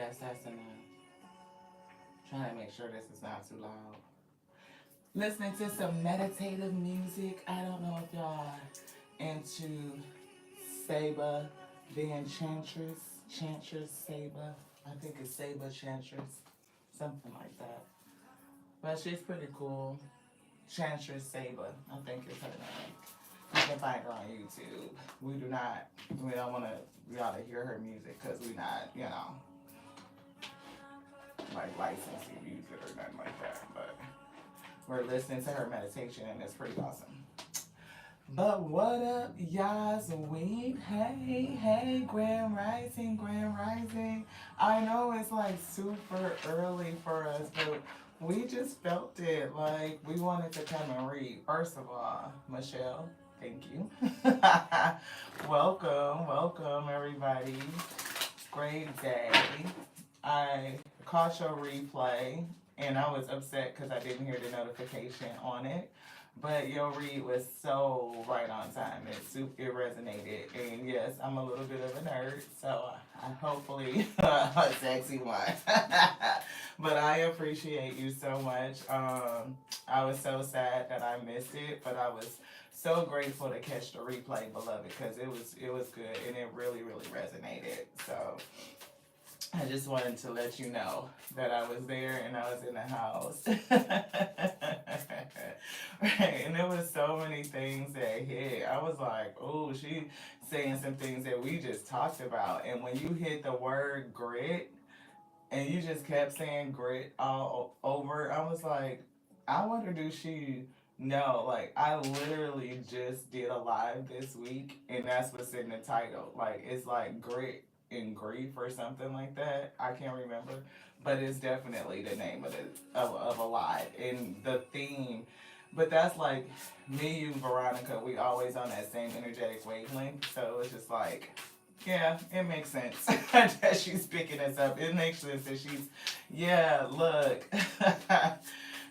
guess that's enough. Trying to make sure this is not too loud. Listening to some meditative music. I don't know if y'all into Saba the Enchantress. Chantress Saba. I think it's Saba Chantress. Something like that. But she's pretty cool. Chantress Saba, I think is her name. You can find her on YouTube. We don't want to, y'all to hear her music because we not, like licensing music or nothing like that. But we're listening to her meditation and it's pretty awesome. But what up, y'all's weed? Hey, hey, Grand Rising, Grand Rising. I know it's like super early for us, but we just felt it. Like, we wanted to come and read. First of all, Michelle, thank you. Welcome, welcome, everybody. Great day. I caught your replay and I was upset because I didn't hear the notification on it. But your read was so right on time. It resonated. And yes, I'm a little bit of a nerd, so I hopefully a sexy one. But I appreciate you so much. I was so sad that I missed it, but I was so grateful to catch the replay, beloved, because it was good and it really really resonated. So I just wanted to let you know that I was there and I was in the house. Right, and there was so many things that hit. I was like, oh, she saying some things that we just talked about. And when you hit the word grit and you just kept saying grit all over, I was like, I wonder do she know? Like, I literally just did a live this week and that's what's in the title. Like, it's like grit and grief or something like that. I can't remember, but it's definitely the name of a live and the theme. But that's like me, you, Veronica. We always on that same energetic wavelength. So it's just like, yeah, it makes sense that she's picking us up. It makes sense that she's, yeah, look,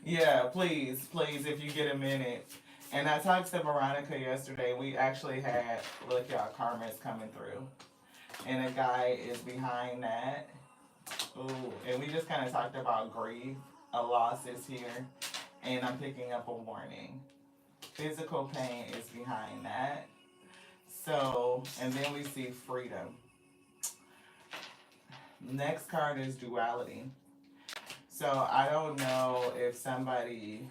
yeah, please, if you get a minute. And I talked to Veronica yesterday. We actually had, look, y'all, karma's coming through and a guy is behind that. Ooh, and we just kind of talked about grief. A loss is here, and I'm picking up a warning. Physical pain is behind that. So, and then we see freedom. Next card is duality. So I don't know if somebody,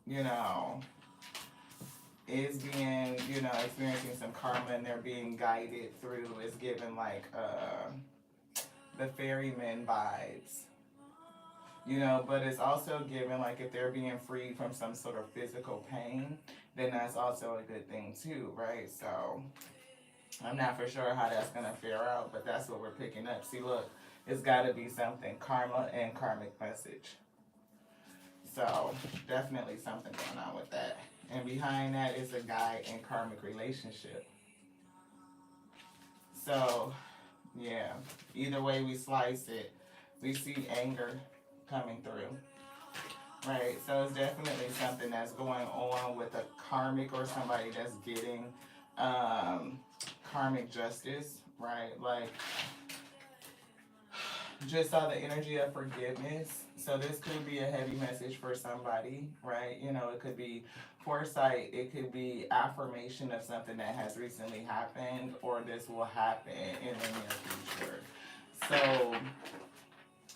you know, is being, experiencing some karma and they're being guided through is given like the ferryman vibes, but it's also given like if they're being freed from some sort of physical pain, then that's also a good thing too, right? So I'm not for sure how that's gonna fare out, but that's what we're picking up. See, look, it's gotta be something karma and karmic message. So definitely something going on with that. And behind that is a guy in karmic relationship. So yeah, either way we slice it, we see anger coming through. Right, so it's definitely something that's going on with a karmic or somebody that's getting um, karmic justice, right? Like, just saw the energy of forgiveness. So this could be a heavy message for somebody, right? It could be foresight, it could be affirmation of something that has recently happened or this will happen in the near future. So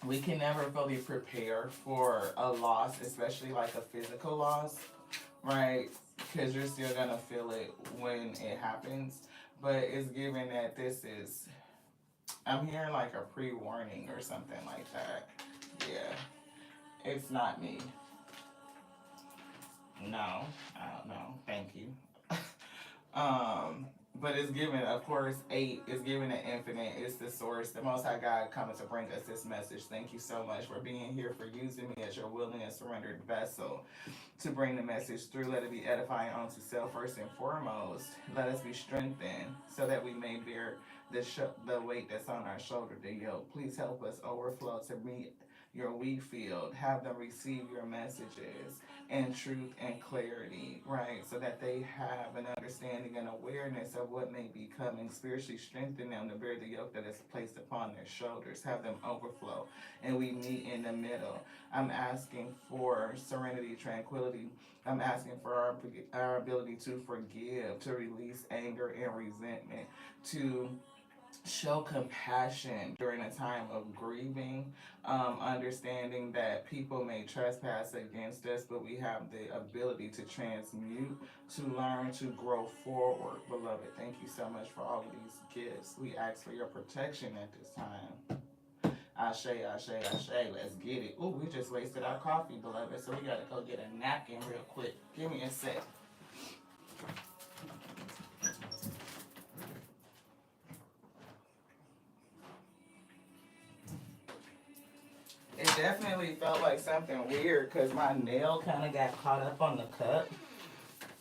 we can never fully prepare for a loss, especially like a physical loss, right? Because you're still gonna feel it when it happens. But it's given that this is, I'm hearing like a pre warning or something like that. Yeah, it's not me. No, I don't know. Thank you. Um, but it's given, of course, eight is given an infinite. It's the source, the Most High God coming to bring us this message. Thank you so much for being here, for using me as your willing and surrendered vessel to bring the message through. Let it be edifying unto self first and foremost. Let us be strengthened so that we may bear the weight that's on our shoulder, the yoke. Please help us overflow to meet your wheat field. Have them receive your messages in truth and clarity, right? So that they have an understanding and awareness of what may be coming. Spiritually strengthen them to bear the yoke that is placed upon their shoulders. Have them overflow. And we meet in the middle. I'm asking for serenity, tranquility. I'm asking for our ability to forgive, to release anger and resentment, to show compassion during a time of grieving, understanding that people may trespass against us, but we have the ability to transmute, to learn, to grow forward. Beloved, thank you so much for all of these gifts. We ask for your protection at this time. Ashe, ashe, ashe. Let's get it. Ooh, we just wasted our coffee, beloved, so we gotta go get a napkin real quick. Give me a sec. It definitely felt like something weird because my nail kind of got caught up on the cup,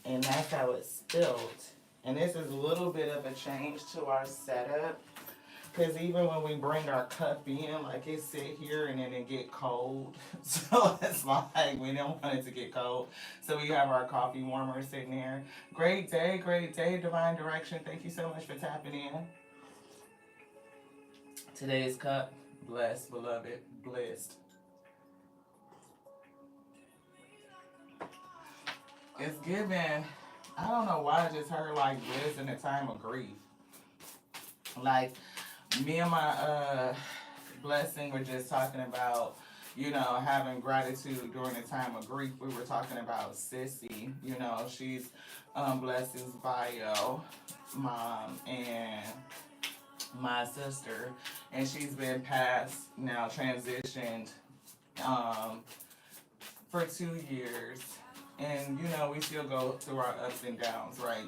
and that's how it spilled. And this is a little bit of a change to our setup because even when we bring our cup in, like it sit here and then it get cold. So it's like we don't want it to get cold. So we have our coffee warmer sitting there. Great day, Divine Direction. Thank you so much for tapping in. Today's cup, blessed, beloved, blessed. It's given. I don't know why I just heard like this in a time of grief. Like me and my blessing were just talking about, having gratitude during a time of grief. We were talking about Sissy. She's Blessing's bio mom and my sister, and she's been passed now, transitioned um, for 2 years. And we still go through our ups and downs, right?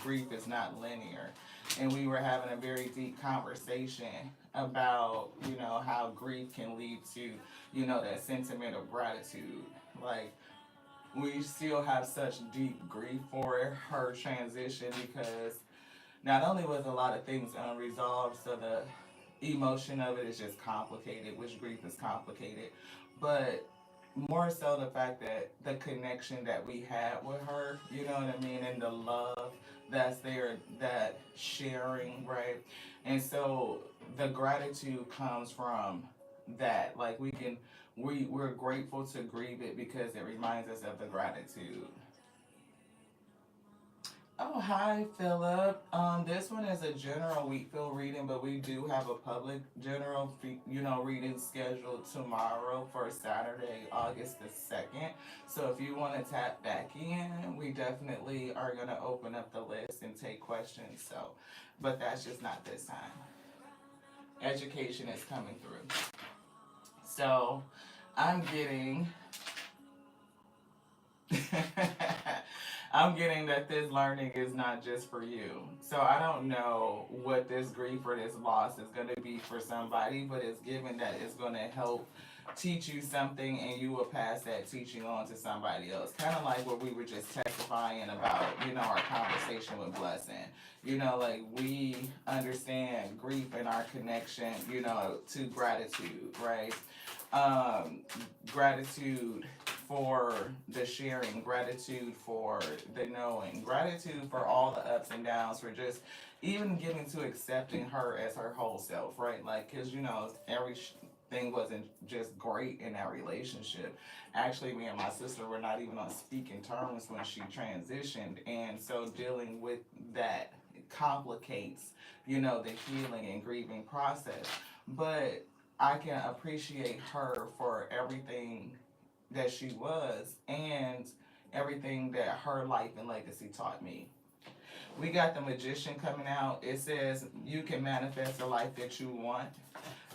Grief is not linear. And we were having a very deep conversation about, how grief can lead to, that sentiment of gratitude. Like, we still have such deep grief for her transition because not only was a lot of things unresolved, so the emotion of it is just complicated, which grief is complicated, but more so the fact that the connection that we had with her, you know what I mean, and the love that's there, that sharing, right? And so the gratitude comes from that. Like we're grateful to grieve it because it reminds us of the gratitude. Oh, hi, Philip. This one is a general Wheatfield reading, but we do have a public general, reading scheduled tomorrow for Saturday, August the 2nd. So if you want to tap back in, we definitely are going to open up the list and take questions. So, but that's just not this time. Education is coming through. So, I'm getting I'm getting that this learning is not just for you. So I don't know what this grief or this loss is going to be for somebody, but it's given that it's going to help teach you something and you will pass that teaching on to somebody else. Kind of like what we were just testifying about, our conversation with Blessing. Like we understand grief and our connection, to gratitude, right? um, Gratitude for the sharing, gratitude for the knowing, gratitude for all the ups and downs, for just even getting to accepting her as her whole self, right? Like, because everything wasn't just great in that relationship. Actually, me and my sister were not even on speaking terms when she transitioned, and so dealing with that complicates, the healing and grieving process. But I can appreciate her for everything that she was and everything that her life and legacy taught me. We got the Magician coming out. It says you can manifest the life that you want,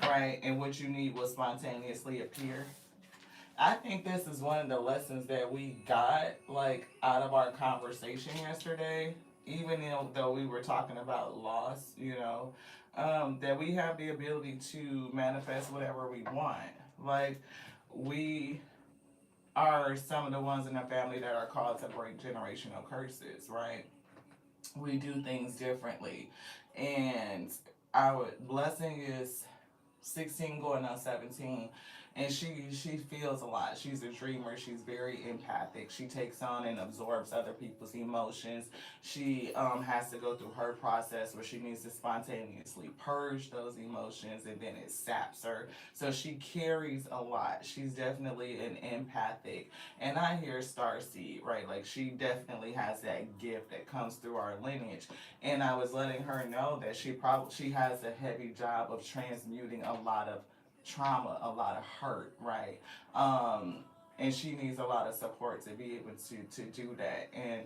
right? And what you need will spontaneously appear. I think this is one of the lessons that we got like out of our conversation yesterday. Even though we were talking about loss, that we have the ability to manifest whatever we want. Like we are some of the ones in the family that are called to break generational curses, right? We do things differently, and our blessing is 16 going on 17, and she feels a lot. She's a dreamer. She's very empathic. She takes on and absorbs other people's emotions. She has to go through her process where she needs to spontaneously purge those emotions, and then it saps her. So she carries a lot. She's definitely an empathic, and I hear starseed, right? Like she definitely has that gift that comes through our lineage. And I was letting her know that she has a heavy job of transmuting a lot of trauma, a lot of hurt, right? And she needs a lot of support to be able to do that. And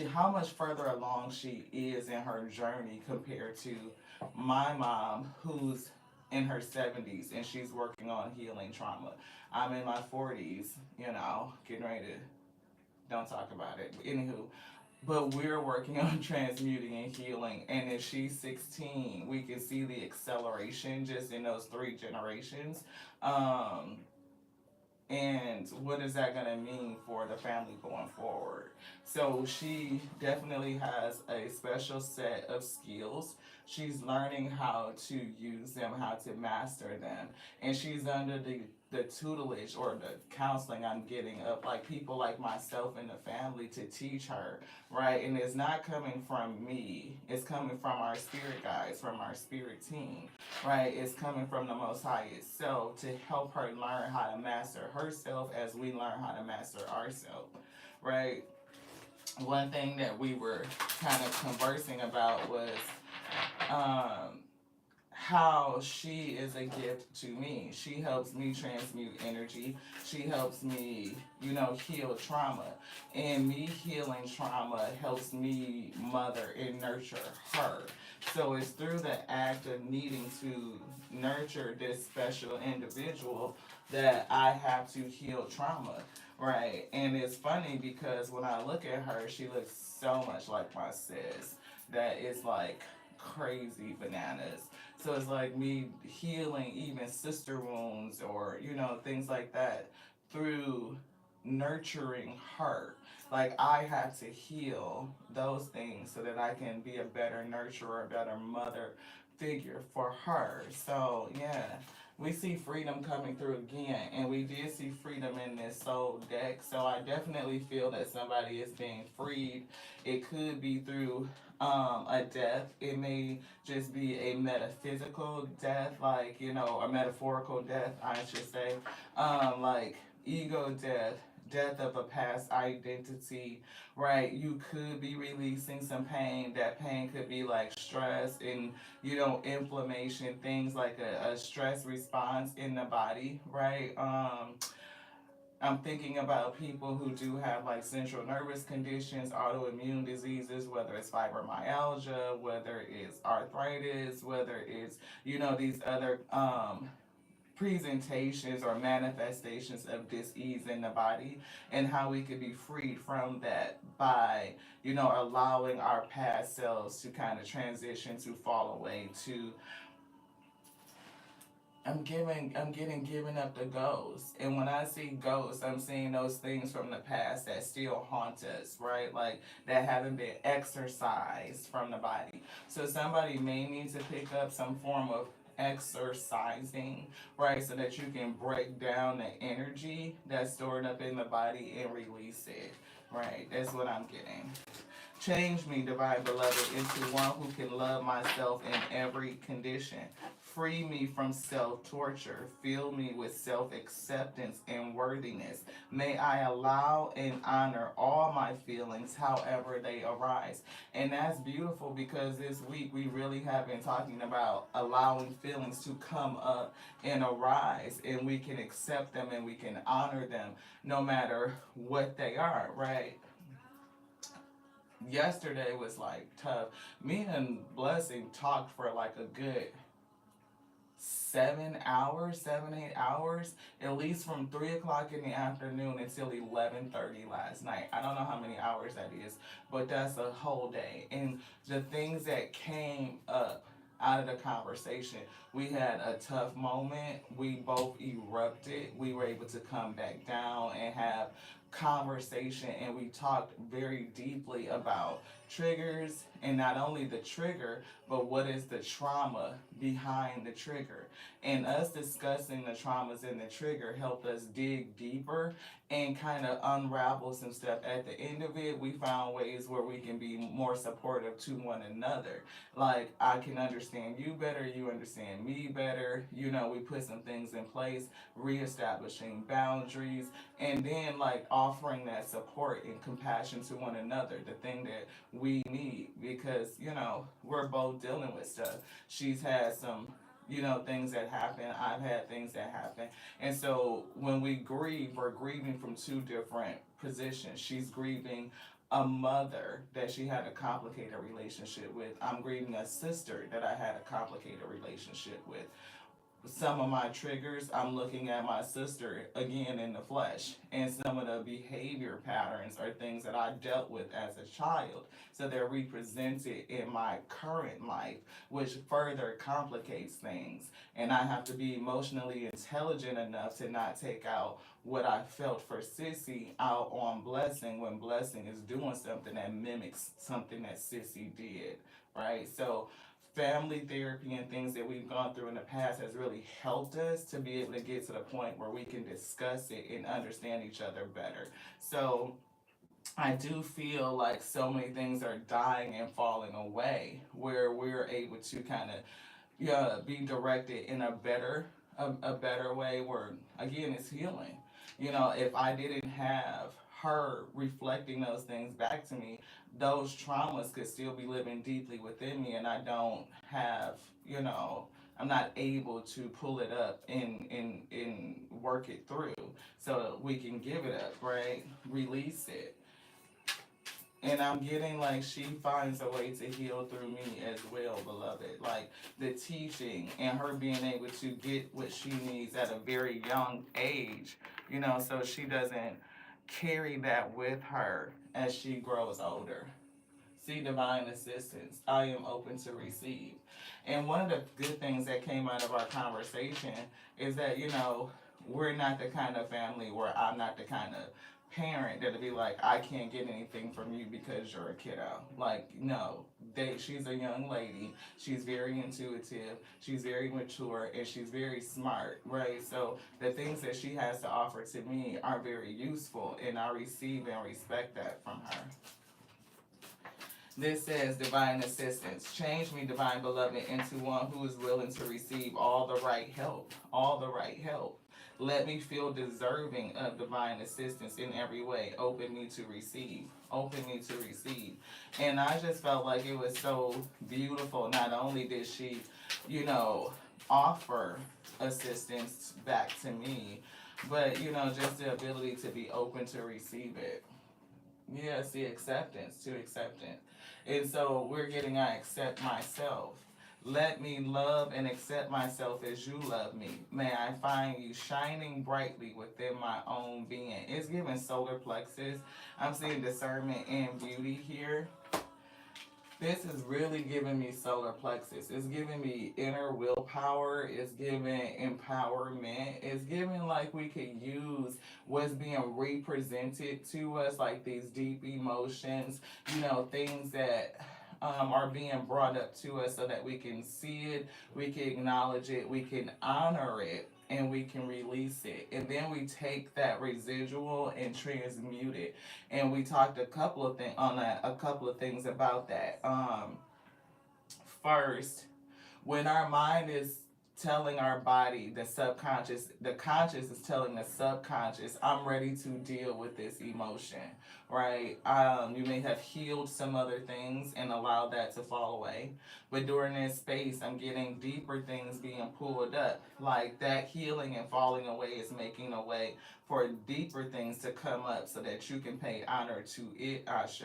how much further along she is in her journey compared to my mom, who's in her 70s and she's working on healing trauma. I'm in my 40s, getting ready to, don't talk about it. Anywho, but we're working on transmuting and healing. And if she's 16, we can see the acceleration just in those 3 generations. Um, and what is that going to mean for the family going forward? So she definitely has a special set of skills. She's learning how to use them, how to master them, and she's under the tutelage or the counseling I'm getting of like people like myself in the family to teach her, right? And it's not coming from me, it's coming from our spirit guides, from our spirit team, right? It's coming from the Most High itself to help her learn how to master herself as we learn how to master ourselves, right? One thing that we were kind of conversing about was um, how she is a gift to me. She helps me transmute energy. She helps me, heal trauma. And me healing trauma helps me mother and nurture her. So it's through the act of needing to nurture this special individual that I have to heal trauma, right? And it's funny because when I look at her, she looks so much like my sis that it's like crazy bananas. So it's like me healing even sister wounds or, things like that through nurturing her. Like I have to heal those things so that I can be a better nurturer, a better mother figure for her. So yeah, we see freedom coming through again, and we did see freedom in this soul deck. So I definitely feel that somebody is being freed. It could be through a death. It may just be a metaphysical death, like, a metaphorical death, I should say, like ego death, death of a past identity, right? You could be releasing some pain. That pain could be like stress and, inflammation, things like a stress response in the body, right? I'm thinking about people who do have like central nervous conditions, autoimmune diseases, whether it's fibromyalgia, whether it's arthritis, whether it's, these other presentations or manifestations of disease in the body, and how we could be freed from that by, allowing our past selves to kind of transition, to fall away, to I'm getting given up to ghosts. And when I see ghosts, I'm seeing those things from the past that still haunt us, right? Like that haven't been exorcised from the body. So somebody may need to pick up some form of exercising, right? So that you can break down the energy that's stored up in the body and release it. Right. That's what I'm getting. Change me, divine beloved, into one who can love myself in every condition. Free me from self torture. Fill me with self acceptance and worthiness. May I allow and honor all my feelings, however they arise. And that's beautiful because this week we really have been talking about allowing feelings to come up and arise, and we can accept them and we can honor them no matter what they are, right? Yesterday was like tough. Me and Blessing talked for like a good 7 hours, 8 hours, at least from 3 o'clock in the afternoon until 11:30 last night. I don't know how many hours that is, but that's a whole day. And the things that came up out of the conversation We had a tough moment. We both erupted. We were able to come back down and have conversation, and we talked very deeply about triggers, and not only the trigger, but what is the trauma behind the trigger. And us discussing the traumas and the trigger helped us dig deeper and kind of unravel some stuff. At the end of it, we found ways where we can be more supportive to one another. Like, I can understand you better, you understand me better. We put some things in place, reestablishing boundaries, and then like offering that support and compassion to one another, the thing that we need, because we're both dealing with stuff. She's had some things that happen. I've had things that happen. And so when we grieve, we're grieving from two different positions. She's grieving a mother that she had a complicated relationship with. I'm grieving a sister that I had a complicated relationship with. Some of my triggers, I'm looking at my sister again in the flesh. And some of the behavior patterns are things that I dealt with as a child. So they're represented in my current life, which further complicates things. And I have to be emotionally intelligent enough to not take out what I felt for Sissy out on Blessing when Blessing is doing something that mimics something that Sissy did. Right? So family therapy and things that we've gone through in the past has really helped us to be able to get to the point where we can discuss it and understand each other better. So I do feel like so many things are dying and falling away where we're able to kind of be directed in a better way where again it's healing. If I didn't have her reflecting those things back to me, those traumas could still be living deeply within me, and I don't have, I'm not able to pull it up and work it through so we can give it up, right? Release it. And I'm getting like she finds a way to heal through me as well, beloved. Like the teaching and her being able to get what she needs at a very young age, so she doesn't carry that with her as she grows older. See divine assistance. I am open to receive. And one of the good things that came out of our conversation is that, we're not the kind of family where I'm not the kind of parent that'll be like, I can't get anything from you because you're a kiddo. Like, no. She's a young lady. She's very intuitive. She's very mature, and she's very smart, right? So the things that she has to offer to me are very useful, and I receive and respect that from her. This says divine assistance. Change me, divine beloved, into one who is willing to receive all the right help. All the right help. Let me feel deserving of divine assistance in every way. Open me to receive. Open me to receive. And I just felt like it was so beautiful. Not only did she, offer assistance back to me, but, just the ability to be open to receive it. Yes, the acceptance, to acceptance. And so we're getting, I accept myself. Let me love and accept myself as you love me. May I find you shining brightly within my own being. It's giving solar plexus. I'm seeing discernment and beauty here. This is really giving me solar plexus. It's giving me inner willpower. It's giving empowerment. It's giving like we could use what's being represented to us, like these deep emotions, things that are being brought up to us so that we can see it, we can acknowledge it, we can honor it, and we can release it. And then we take that residual and transmute it. And we talked a couple of things on that, a couple of things about that. First, when our mind is telling our body, the conscious is telling the subconscious, I'm ready to deal with this emotion, right? You may have healed some other things and allowed that to fall away. But during this space, I'm getting deeper things being pulled up. Like that healing and falling away is making a way for deeper things to come up so that you can pay honor to it, Ashe.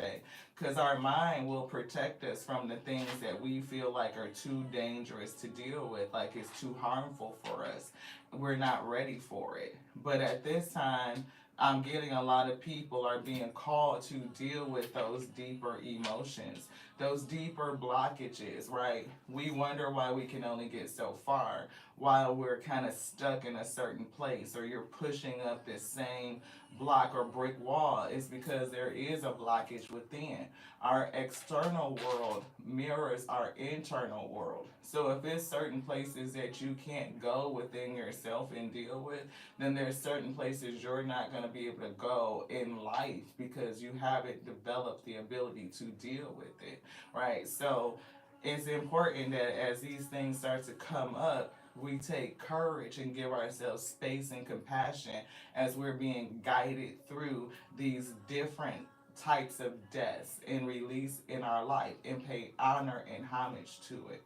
Because our mind will protect us from the things that we feel like are too dangerous to deal with, like it's too harmful for us. We're not ready for it. But at this time, I'm getting a lot of people are being called to deal with those deeper emotions. those deeper blockages, right? We wonder why we can only get so far while we're kind of stuck in a certain place, or you're pushing up this same block or brick wall. Is because there is a blockage within. Our external world mirrors our internal world. So if there's certain places that you can't go within yourself and deal with, then there's certain places you're not going to be able to go in life because you haven't developed the ability to deal with it, right? So it's important that as these things start to come up, we take courage and give ourselves space and compassion as we're being guided through these different types of deaths and release in our life and pay honor and homage to it.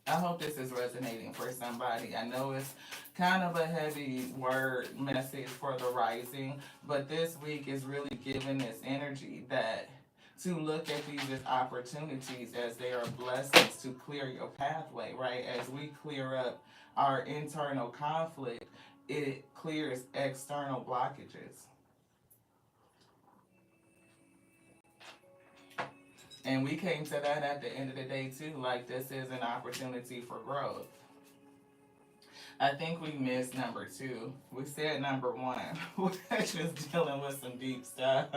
I hope this is resonating for somebody. I know it's kind of a heavy word message for the rising, but this week is really giving this energy that to look at these as opportunities as they are blessings to clear your pathway, right? As we clear up our internal conflict, it clears external blockages. And we came to that at the end of the day too, like this is an opportunity for growth. I think we missed number two. We said number one, we're just dealing with some deep stuff.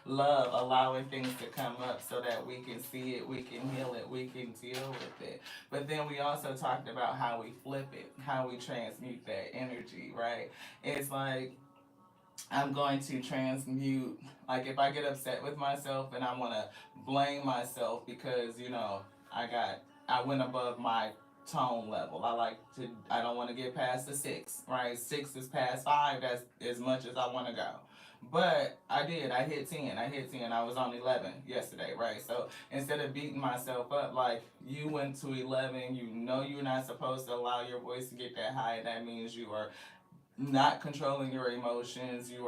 Love, allowing things to come up so that we can see it, we can heal it, we can deal with it. But then we also talked about how we flip it, how we transmute that energy, right? It's like I'm going to transmute, like if I get upset with myself and I want to blame myself because, I went above my tone level. I don't want to get past the six, right? Six is past five, that's as much as I want to go. But I did, I hit 10, I was on 11 yesterday, right? So instead of beating myself up, like you went to 11, you know you're not supposed to allow your voice to get that high, that means you are not controlling your emotions. You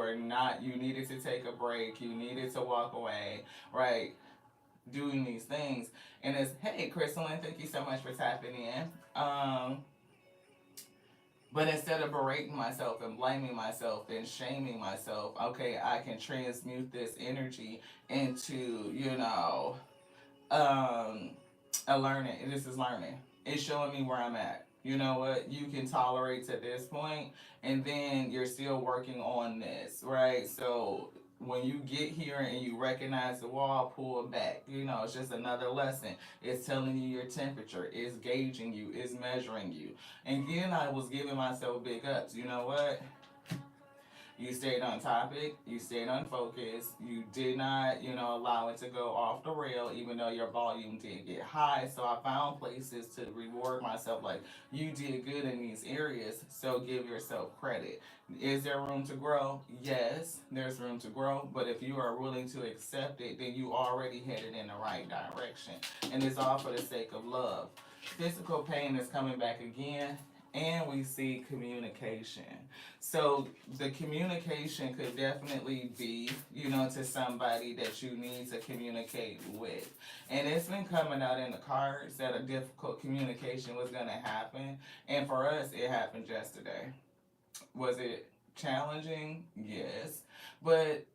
needed to take a break. You needed to walk away, right? Doing these things. And it's, hey, Crystalline, thank you so much for tapping in. But instead of berating myself and blaming myself and shaming myself, okay, I can transmute this energy into, um, a learning. This is learning. It's showing me where I'm at. You know what? You can tolerate to this point, and then you're still working on this, right? So when you get here and you recognize the wall, pull it back. It's just another lesson. It's telling you your temperature. It's gauging you. It's measuring you. And then I was giving myself big ups. You know what? You stayed on topic, you stayed on focus, you did not, allow it to go off the rail, even though your volume did get high. So I found places to reward myself, like, you did good in these areas, so give yourself credit. Is there room to grow? Yes, there's room to grow, but if you are willing to accept it, then you already headed in the right direction. And it's all for the sake of love. Physical pain is coming back again, and we see communication. So the communication could definitely be, to somebody that you need to communicate with. And it's been coming out in the cards that a difficult communication was going to happen. And for us, it happened yesterday. Was it challenging? Yes. But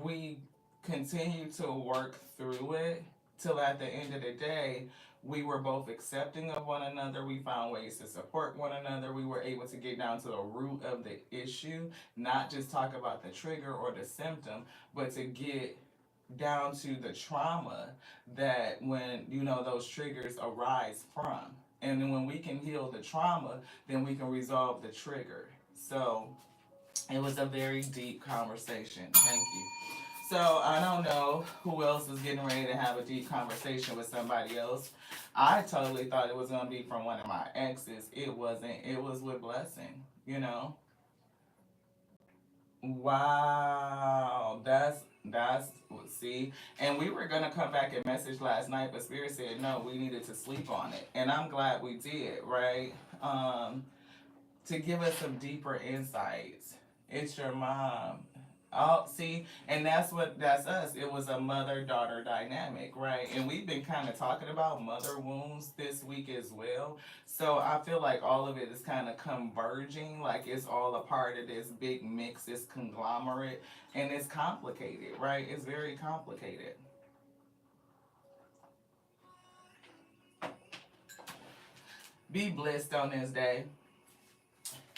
we continue to work through it till at the end of the day, we were both accepting of one another. We found ways to support one another. We were able to get down to the root of the issue, not just talk about the trigger or the symptom, but to get down to the trauma that when, those triggers arise from. And then when we can heal the trauma, then we can resolve the trigger. So it was a very deep conversation. Thank you. So I don't know who else is getting ready to have a deep conversation with somebody else. I totally thought it was gonna be from one of my exes. It wasn't. It was with Blessing. Wow. That's see. And we were gonna come back and message last night, but Spirit said no. We needed to sleep on it, and I'm glad we did. Right. To give us some deeper insights. It's your mom. Oh, see, and that's us. It was a mother-daughter dynamic, right? And we've been kind of talking about mother wounds this week as well. So I feel like all of it is kind of converging, like it's all a part of this big mix, this conglomerate, and it's complicated, right? It's very complicated. Be blessed on this day.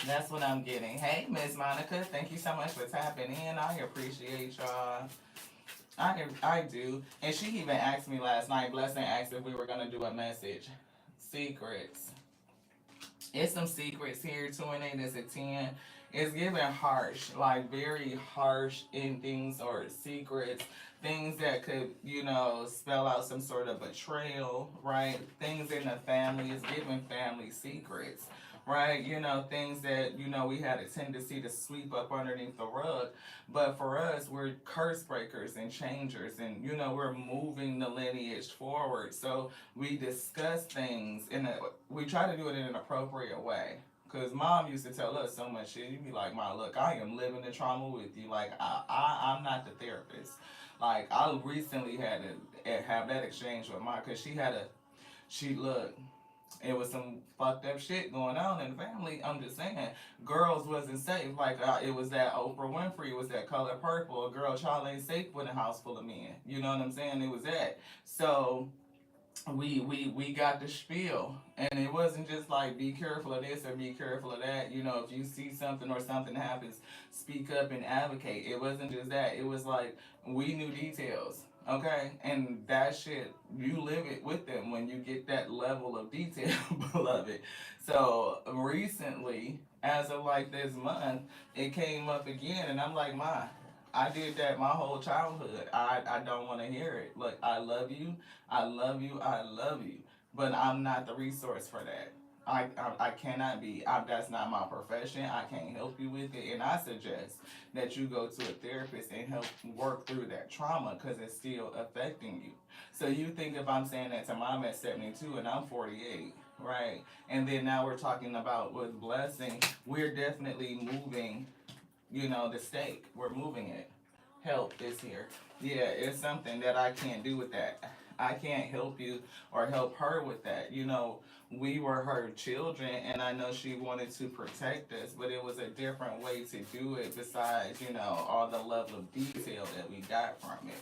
That's what I'm getting. Hey, Miss Monica, thank you so much for tapping in. I appreciate y'all. I do. And she even asked me last night, Blessing asked if we were going to do a message. Secrets. It's some secrets here. 2 and 8 is a 10. It's giving harsh, like very harsh endings or secrets. Things that could, spell out some sort of betrayal, right? Things in the family. It's giving family secrets, right? Things that, we had a tendency to sweep up underneath the rug. But for us, we're curse breakers and changers, and, we're moving the lineage forward. So we discuss things we try to do it in an appropriate way. Cause mom used to tell us so much shit. You'd be like, "Ma, look, I am living the trauma with you. Like, I'm not the therapist. Like, I recently had to have that exchange with mom, cause she looked. It was some fucked up shit going on in the family. I'm just saying, girls wasn't safe. Like, it was that Oprah Winfrey, it was that Color Purple. A girl child ain't safe with a house full of men. You know what I'm saying? It was that. So we got the spiel, and it wasn't just like be careful of this or be careful of that. If you see something or something happens, speak up and advocate. It wasn't just that. It was like we knew details. Okay, and that shit, you live it with them when you get that level of detail, beloved. So recently, as of like this month, it came up again, and I'm like, "Ma, I did that my whole childhood. I don't want to hear it. Look, I love you. I love you. I love you. But I'm not the resource for that. I cannot be. That's not my profession. I can't help you with it. And I suggest that you go to a therapist and help work through that trauma because it's still affecting you. So you think if I'm saying that to mom at 72 and I'm 48, right? And then now we're talking about with blessing, we're definitely moving, the stake. We're moving it. Help is here. Yeah, it's something that I can't do with that. I can't help you or help her with that. We were her children, and I know she wanted to protect us, but it was a different way to do it besides, all the level of detail that we got from it.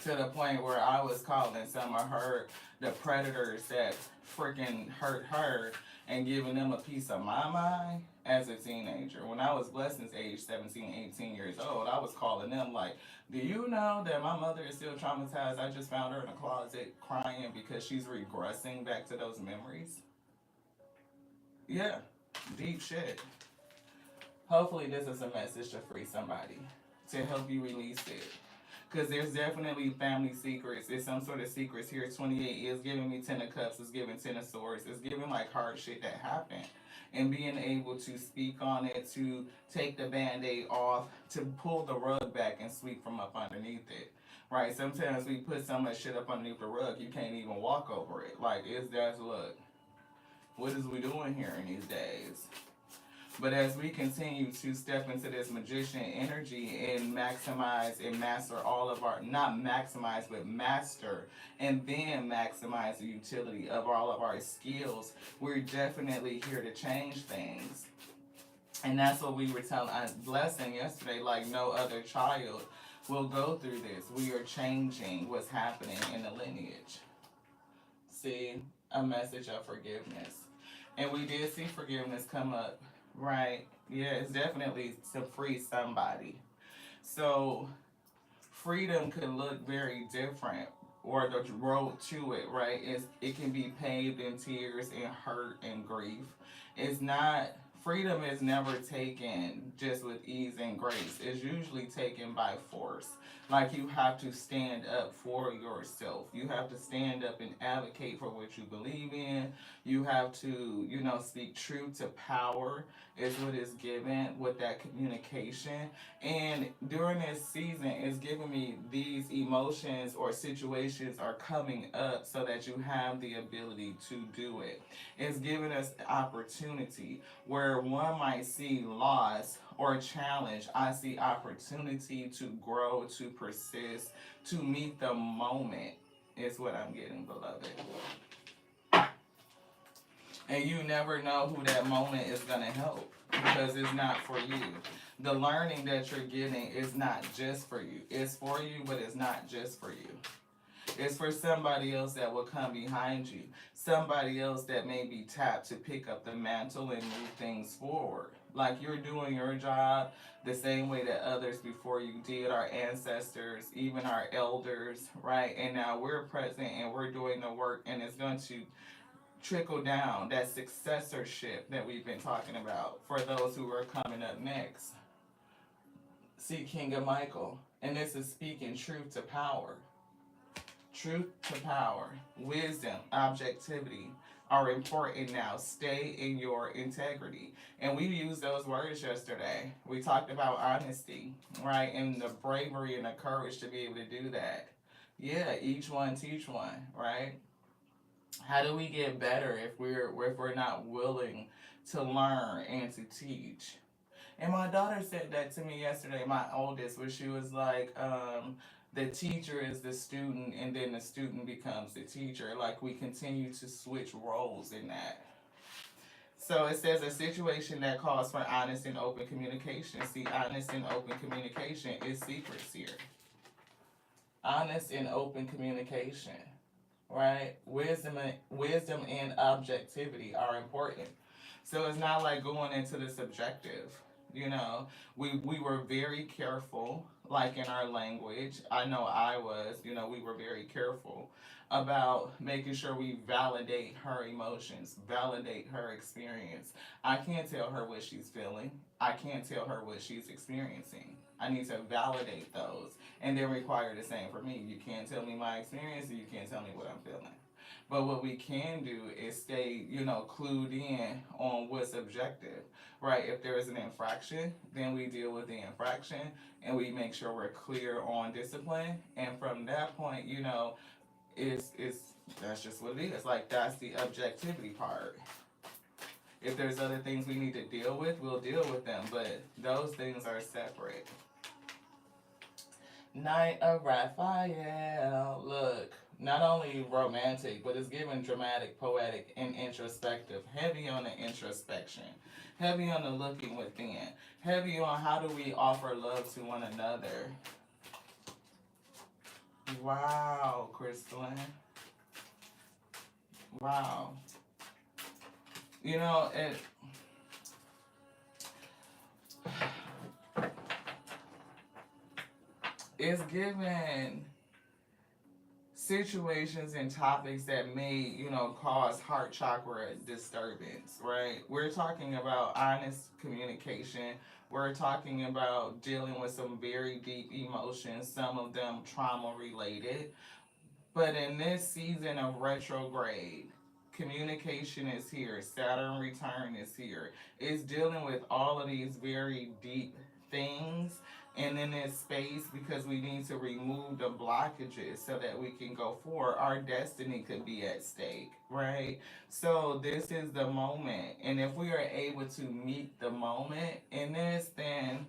To the point where I was calling some of her the predators that freaking hurt her and giving them a piece of my mind as a teenager. When I was Blessing's age, 17, 18 years old, I was calling them like, "Do you know that my mother is still traumatized? I just found her in a closet crying because she's regressing back to those memories." Yeah, deep shit. Hopefully this is a message to free somebody, to help you release it. Because there's definitely family secrets. It's some sort of secrets here. 28 is giving me 10 of cups. It's giving 10 of swords. It's giving like hard shit that happened. And being able to speak on it, to take the band-aid off, to pull the rug back and sweep from up underneath it. Right? Sometimes we put so much shit up underneath the rug you can't even walk over it. Like, look, what is we doing here in these days? But as we continue to step into this magician energy and maximize and master all of our, not maximize, but master and then maximize the utility of all of our skills, we're definitely here to change things. And that's what we were telling Blessing yesterday, like no other child will go through this. We are changing what's happening in the lineage. See, a message of forgiveness. And we did see forgiveness come up. Right. Yeah, it's definitely to free somebody. So freedom could look very different, or the road to it, right? It can be paved in tears and hurt and grief. It's not Freedom is never taken just with ease and grace. It's usually taken by force. Like you have to stand up for yourself. You have to stand up and advocate for what you believe in. You have to, speak truth to power is what is given with that communication. And during this season, it's giving me these emotions or situations are coming up so that you have the ability to do it. It's giving us the opportunity where one might see loss or challenge. I see opportunity to grow, to persist, to meet the moment is what I'm getting, beloved. And you never know who that moment is going to help because it's not for you. The learning that you're getting is not just for you. It's for you, but it's not just for you. It's for somebody else that will come behind you. Somebody else that may be tapped to pick up the mantle and move things forward. Like you're doing your job the same way that others before you did, our ancestors, even our elders, right? And now we're present and we're doing the work, and it's going to trickle down that successorship that we've been talking about for those who are coming up next. See King of Michael, and this is speaking truth to power. Truth to power, wisdom, objectivity are important now. Stay in your integrity. And we used those words yesterday. We talked about honesty, right? And the bravery and the courage to be able to do that. Yeah, each one teach one, right? How do we get better if we're not willing to learn and to teach? And my daughter said that to me yesterday, my oldest, where she was like, the teacher is the student, and then the student becomes the teacher. Like we continue to switch roles in that. So it says a situation that calls for honest and open communication. See, honest and open communication is secrets here. Honest and open communication, right? Wisdom and objectivity are important. So it's not like going into the subjective. We were very careful, like in our language. I know I was, we were very careful about making sure we validate her emotions, validate her experience. I can't tell her what she's feeling. I can't tell her what she's experiencing. I need to validate those and then require the same for me. You can't tell me my experience and you can't tell me what I'm feeling. But what we can do is stay, clued in on what's objective, right? If there is an infraction, then we deal with the infraction and we make sure we're clear on discipline. And from that point, it's that's just what it is. Like that's the objectivity part. If there's other things we need to deal with, we'll deal with them. But those things are separate. Knight of Raphael. Look, not only romantic, but it's given dramatic, poetic, and introspective. Heavy on the introspection. Heavy on the looking within. Heavy on how do we offer love to one another. Wow, Crystalline. Wow. It it's given situations and topics that may, cause heart chakra disturbance, right? We're talking about honest communication. We're talking about dealing with some very deep emotions, some of them trauma related. But in this season of retrograde, communication is here. Saturn return is here. It's dealing with all of these very deep things. And in this space, because we need to remove the blockages so that we can go forward, our destiny could be at stake, right? So this is the moment. And if we are able to meet the moment in this, then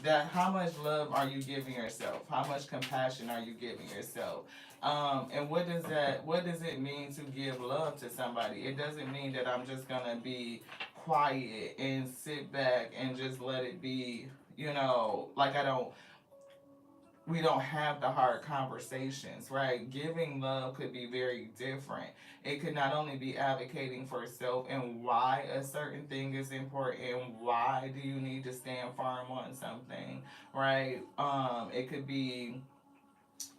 that how much love are you giving yourself? How much compassion are you giving yourself? And what does it mean to give love to somebody? It doesn't mean that I'm just gonna be quiet and sit back and just let it be, like we don't have the hard conversations, right? Giving love could be very different. It could not only be advocating for self and why a certain thing is important and why do you need to stand firm on something, right? It could be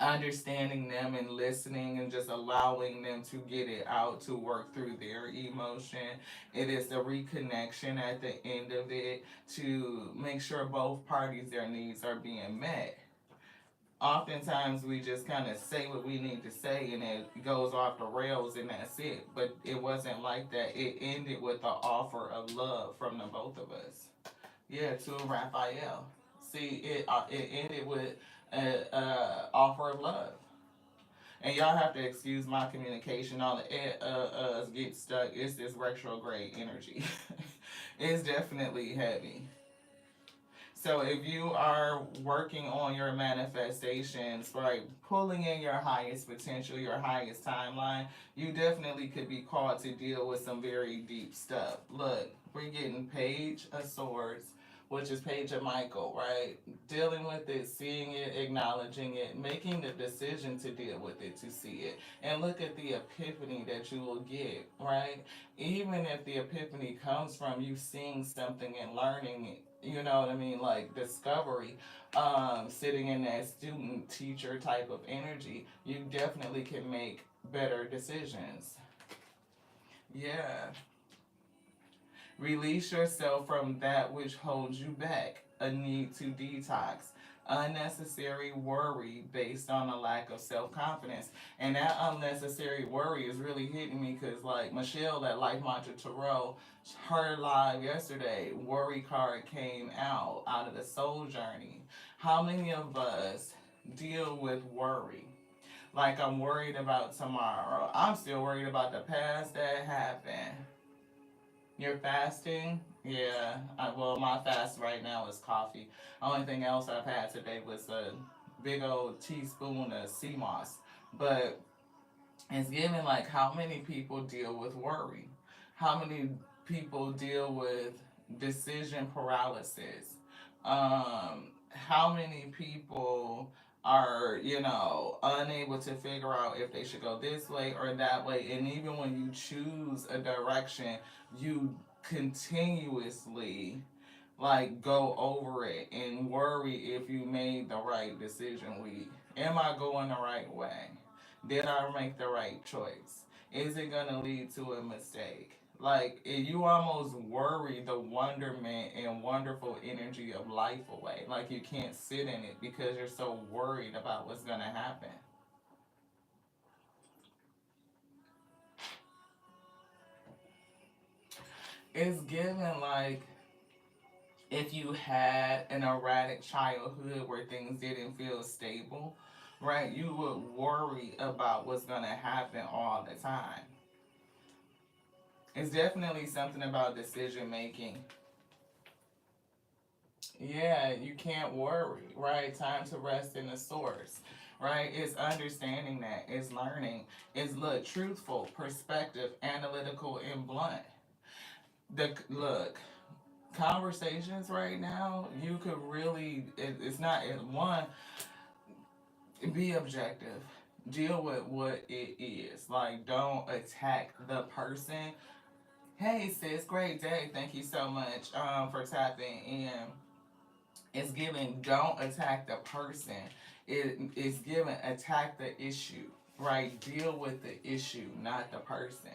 understanding them and listening and just allowing them to get it out to work through their emotion. It is the reconnection at the end of it to make sure both parties their needs are being met. Oftentimes we just kind of say what we need to say and it goes off the rails and that's it. But it wasn't like that. It ended with the offer of love from the both of us. Yeah, to Raphael. See, it ended with an offer of love. And y'all have to excuse my communication. All the get stuck. It's this retrograde energy. It's definitely heavy. So if you are working on your manifestations, right, pulling in your highest potential, your highest timeline, you definitely could be called to deal with some very deep stuff. Look, we're getting Page of Swords, which is Page of Michael, right? Dealing with it, seeing it, acknowledging it, making the decision to deal with it, to see it. And look at the epiphany that you will get, right? Even if the epiphany comes from you seeing something and learning it, you know what I mean? Like discovery, sitting in that student teacher type of energy, you definitely can make better decisions. Yeah. Release yourself from that which holds you back, a need to detox, unnecessary worry based on a lack of self confidence. And that unnecessary worry is really hitting me because, like, Michelle at Life Mantra Tarot, her live yesterday, worry card came out of the soul journey. How many of us deal with worry? Like, I'm worried about tomorrow. I'm still worried about the past that happened. You're fasting? Yeah. Well, my fast right now is coffee. Only thing else I've had today was a big old teaspoon of sea moss. But it's given like how many people deal with worry? How many people deal with decision paralysis? How many people are, unable to figure out if they should go this way or that way? And even when you choose a direction, you continuously like go over it and worry if you made the right decision. Am I going the right way? Did I make the right choice? Is it gonna lead to a mistake? Like you almost worry the wonderment and wonderful energy of life away. Like you can't sit in it because you're so worried about what's gonna happen. It's given like if you had an erratic childhood where things didn't feel stable, right, you would worry about what's going to happen all the time. It's definitely something about decision making. Yeah, you can't worry, right? Time to rest in the source, right? It's understanding that, it's learning, it's look, truthful, perspective, analytical, and blunt. Look, conversations right now, you could really, it's not, one, be objective. Deal with what it is. Like, don't attack the person. Hey, sis, great day. Thank you so much for tapping in. It's given, don't attack the person. It's given, attack the issue, right? Deal with the issue, not the person.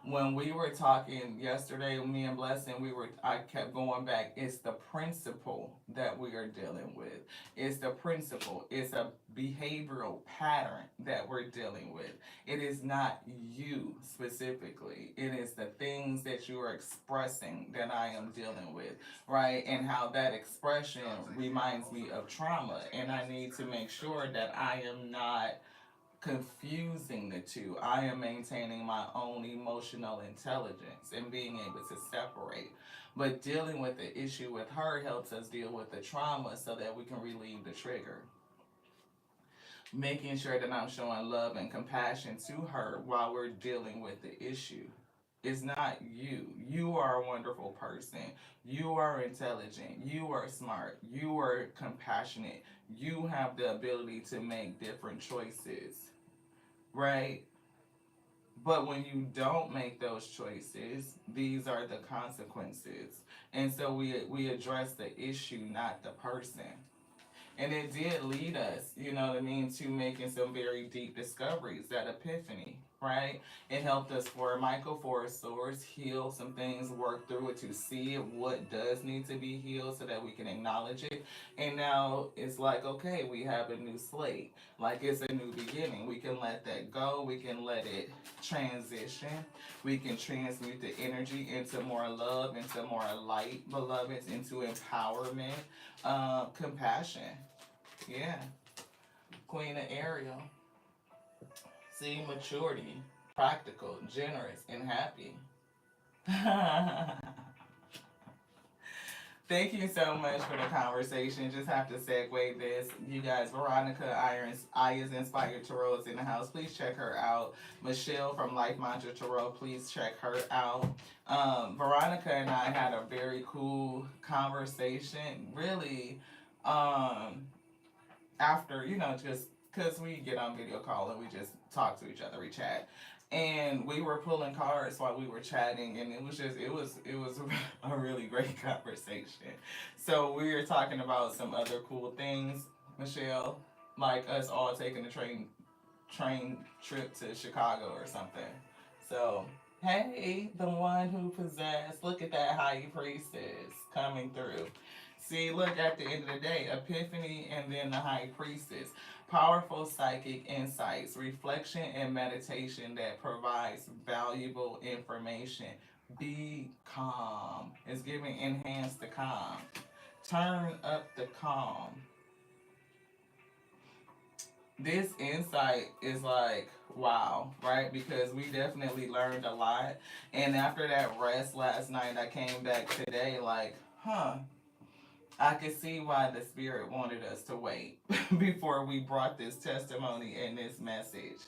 When we were talking yesterday, me and Blessing, I kept going back. It's the principle that we are dealing with. It's the principle. It's a behavioral pattern that we're dealing with. It is not you specifically. It is the things that you are expressing that I am dealing with, right? And how that expression reminds me of trauma. And I need to make sure that I am not confusing the two. I am maintaining my own emotional intelligence and being able to separate. But dealing with the issue with her helps us deal with the trauma so that we can relieve the trigger. Making sure that I'm showing love and compassion to her while we're dealing with the issue. It's not you. You are a wonderful person. You are intelligent. You are smart. You are compassionate. You have the ability to make different choices, right? But when you don't make those choices, these are the consequences. And so we address the issue, not the person. And it did lead us, you know what I mean, to making some very deep discoveries, that epiphany, right? It helped us for Michael Forest Source heal some things, work through it to see what does need to be healed so that we can acknowledge it. And now it's like, okay, we have a new slate. Like it's a new beginning. We can let that go. We can let it transition. We can transmute the energy into more love, into more light, beloveds, into empowerment, compassion. Yeah. Queen of Ariel. See, maturity, practical, generous, and happy. Thank you so much for the conversation. Just have to segue this. You guys, Veronica Irons, I is Inspired Tarot is in the house. Please check her out. Michelle from Life Mantra Tarot, please check her out. Veronica and I had a very cool conversation. Really, um, after, just because we get on video call and we just talk to each other, we chat. And we were pulling cards while we were chatting, and it was a really great conversation. So we were talking about some other cool things, Michelle, like us all taking a train trip to Chicago or something. So hey, the one who possessed, look at that high priestess coming through. See, look, at the end of the day, Epiphany and then the High Priestess. Powerful psychic insights, reflection, and meditation that provides valuable information. Be calm. It's giving enhance the calm. Turn up the calm. This insight is like, wow, right? Because we definitely learned a lot. And after that rest last night, I came back today like, huh, I could see why the Spirit wanted us to wait before we brought this testimony and this message.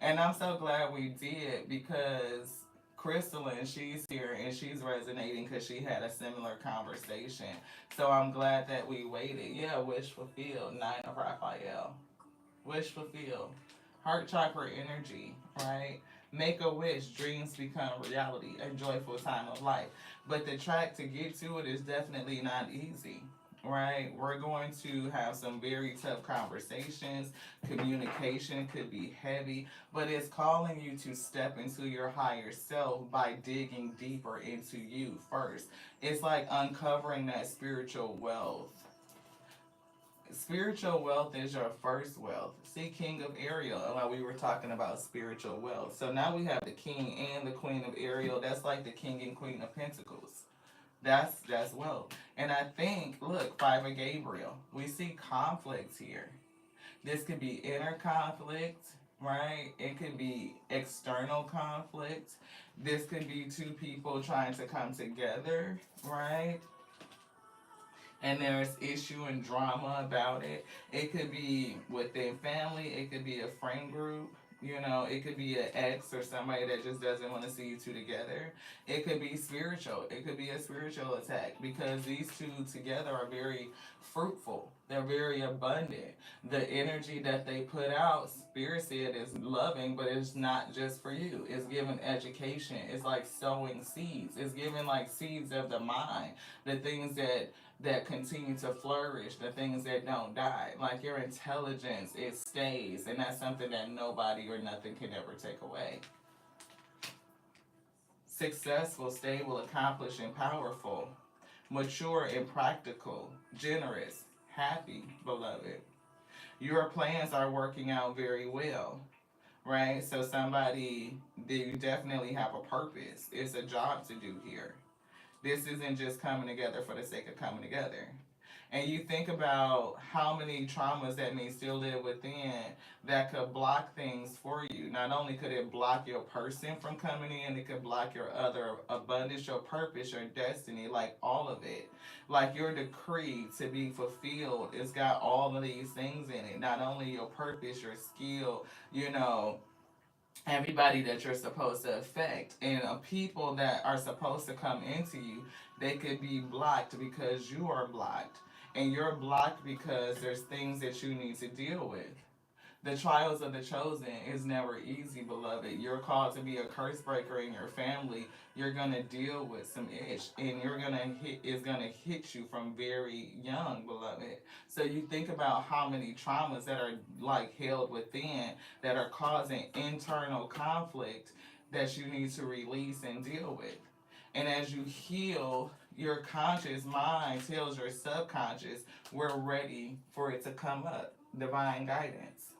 And I'm so glad we did because Crystalline, she's here and she's resonating because she had a similar conversation. So I'm glad that we waited. Yeah, wish fulfilled. Nine of Raphael. Wish fulfilled. Heart chakra energy, right? Make a wish, dreams become reality, a joyful time of life. But the track to get to it is definitely not easy, right? We're going to have some very tough conversations. Communication could be heavy, but it's calling you to step into your higher self by digging deeper into you first. It's like uncovering that spiritual wealth. Spiritual wealth is your first wealth. See, King of Ariel, while we were talking about spiritual wealth. So now we have the King and the Queen of Ariel. That's like the King and Queen of Pentacles. That's wealth. And I think, look, Five of Gabriel. We see conflicts here. This could be inner conflict, right? It could be external conflict. This could be two people trying to come together, right? And there's issue and drama about it. It could be within family, it could be a friend group, it could be an ex or somebody that just doesn't want to see you two together. It could be spiritual, it could be a spiritual attack because these two together are very fruitful, they're very abundant. The energy that they put out, Spirit said, is loving, but it's not just for you. It's giving education, it's like sowing seeds, it's giving like seeds of the mind, the things that continue to flourish, the things that don't die. Like your intelligence, it stays, and that's something that nobody or nothing can ever take away. Successful, stable, accomplished, and powerful. Mature and practical. Generous, happy, beloved. Your plans are working out very well, right? So somebody, you definitely have a purpose. It's a job to do here. This isn't just coming together for the sake of coming together. And you think about how many traumas that may still live within that could block things for you. Not only could it block your person from coming in, it could block your other abundance, your purpose, your destiny, like all of it. Like your decree to be fulfilled, it's got all of these things in it. Not only your purpose, your skill, everybody that you're supposed to affect, and people that are supposed to come into you, they could be blocked because you are blocked, and you're blocked because there's things that you need to deal with. The trials of the chosen is never easy, beloved. You're called to be a curse breaker in your family. You're gonna deal with some ish, and you're gonna hit is gonna hit you from very young, beloved. So you think about how many traumas that are like held within that are causing internal conflict that you need to release and deal with. And as you heal, your conscious mind tells your subconscious, we're ready for it to come up. Divine guidance.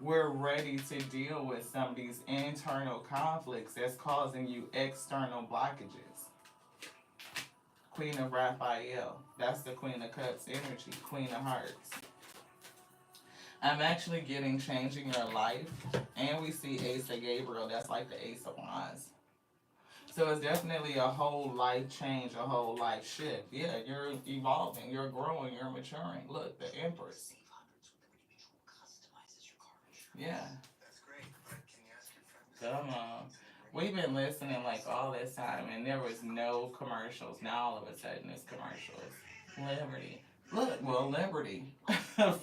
We're ready to deal with some of these internal conflicts that's causing you external blockages. Queen of Raphael, that's the Queen of Cups energy, Queen of Hearts. I'm actually getting changing your life, and we see Ace of Gabriel, that's like the Ace of Wands. So it's definitely a whole life change, a whole life shift. Yeah, you're evolving, you're growing, you're maturing. Look, the Empress. Yeah, come on. We've been listening like all this time, and there was no commercials. Now all of a sudden, it's commercials. Liberty. Look, well, liberty.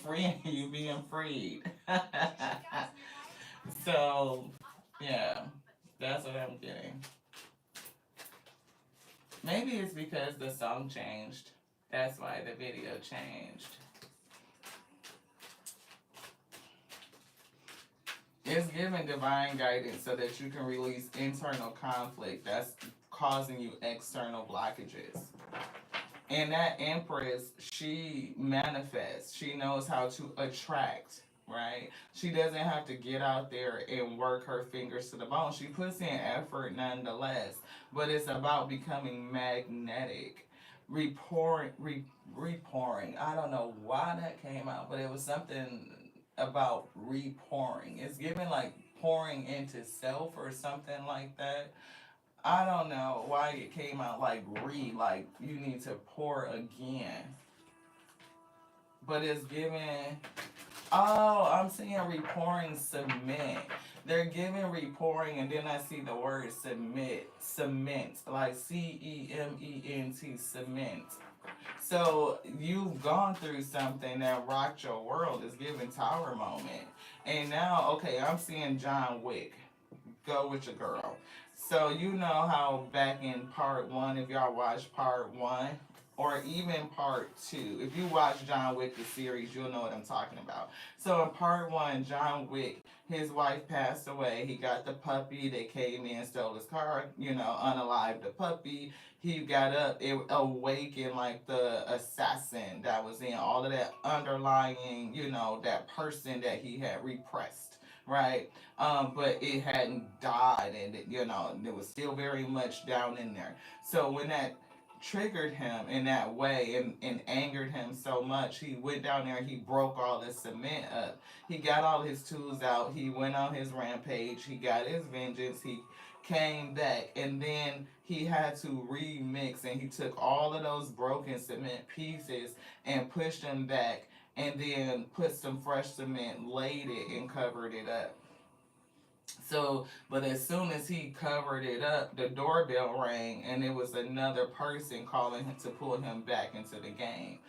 Freeing you, being freed. So, yeah, that's what I'm getting. Maybe it's because the song changed. That's why the video changed. It's giving divine guidance so that you can release internal conflict that's causing you external blockages. And that Empress, she manifests. She knows how to attract, right? She doesn't have to get out there and work her fingers to the bone. She puts in effort nonetheless, but it's about becoming magnetic. Repouring. I don't know why that came out, but it was something about repouring. It's given like pouring into self or something like that. I don't know why it came out like you need to pour again. But it's giving, oh, I'm seeing repouring cement. They're giving repouring, and then I see the word cement, like CEMENT, cement. So you've gone through something that rocked your world. Is giving tower moment, and now okay, I'm seeing John Wick. Go with your girl. So you know how back in part one, if y'all watch part one, or even part two, if you watch John Wick the series, you'll know what I'm talking about. So in part one, John Wick, his wife passed away. He got the puppy. They came in, stole his car, unalived the puppy. He got up, it awakened like the assassin that was in all of that underlying, that person that he had repressed, right? But it hadn't died, and it was still very much down in there. So when that triggered him in that way and angered him so much, he went down there and he broke all the cement up. He got all his tools out. He went on his rampage. He got his vengeance. He came back, and then he had to remix, and he took all of those broken cement pieces and pushed them back, and then put some fresh cement, laid it, and covered it up. So, but as soon as he covered it up, the doorbell rang, and it was another person calling him to pull him back into the game.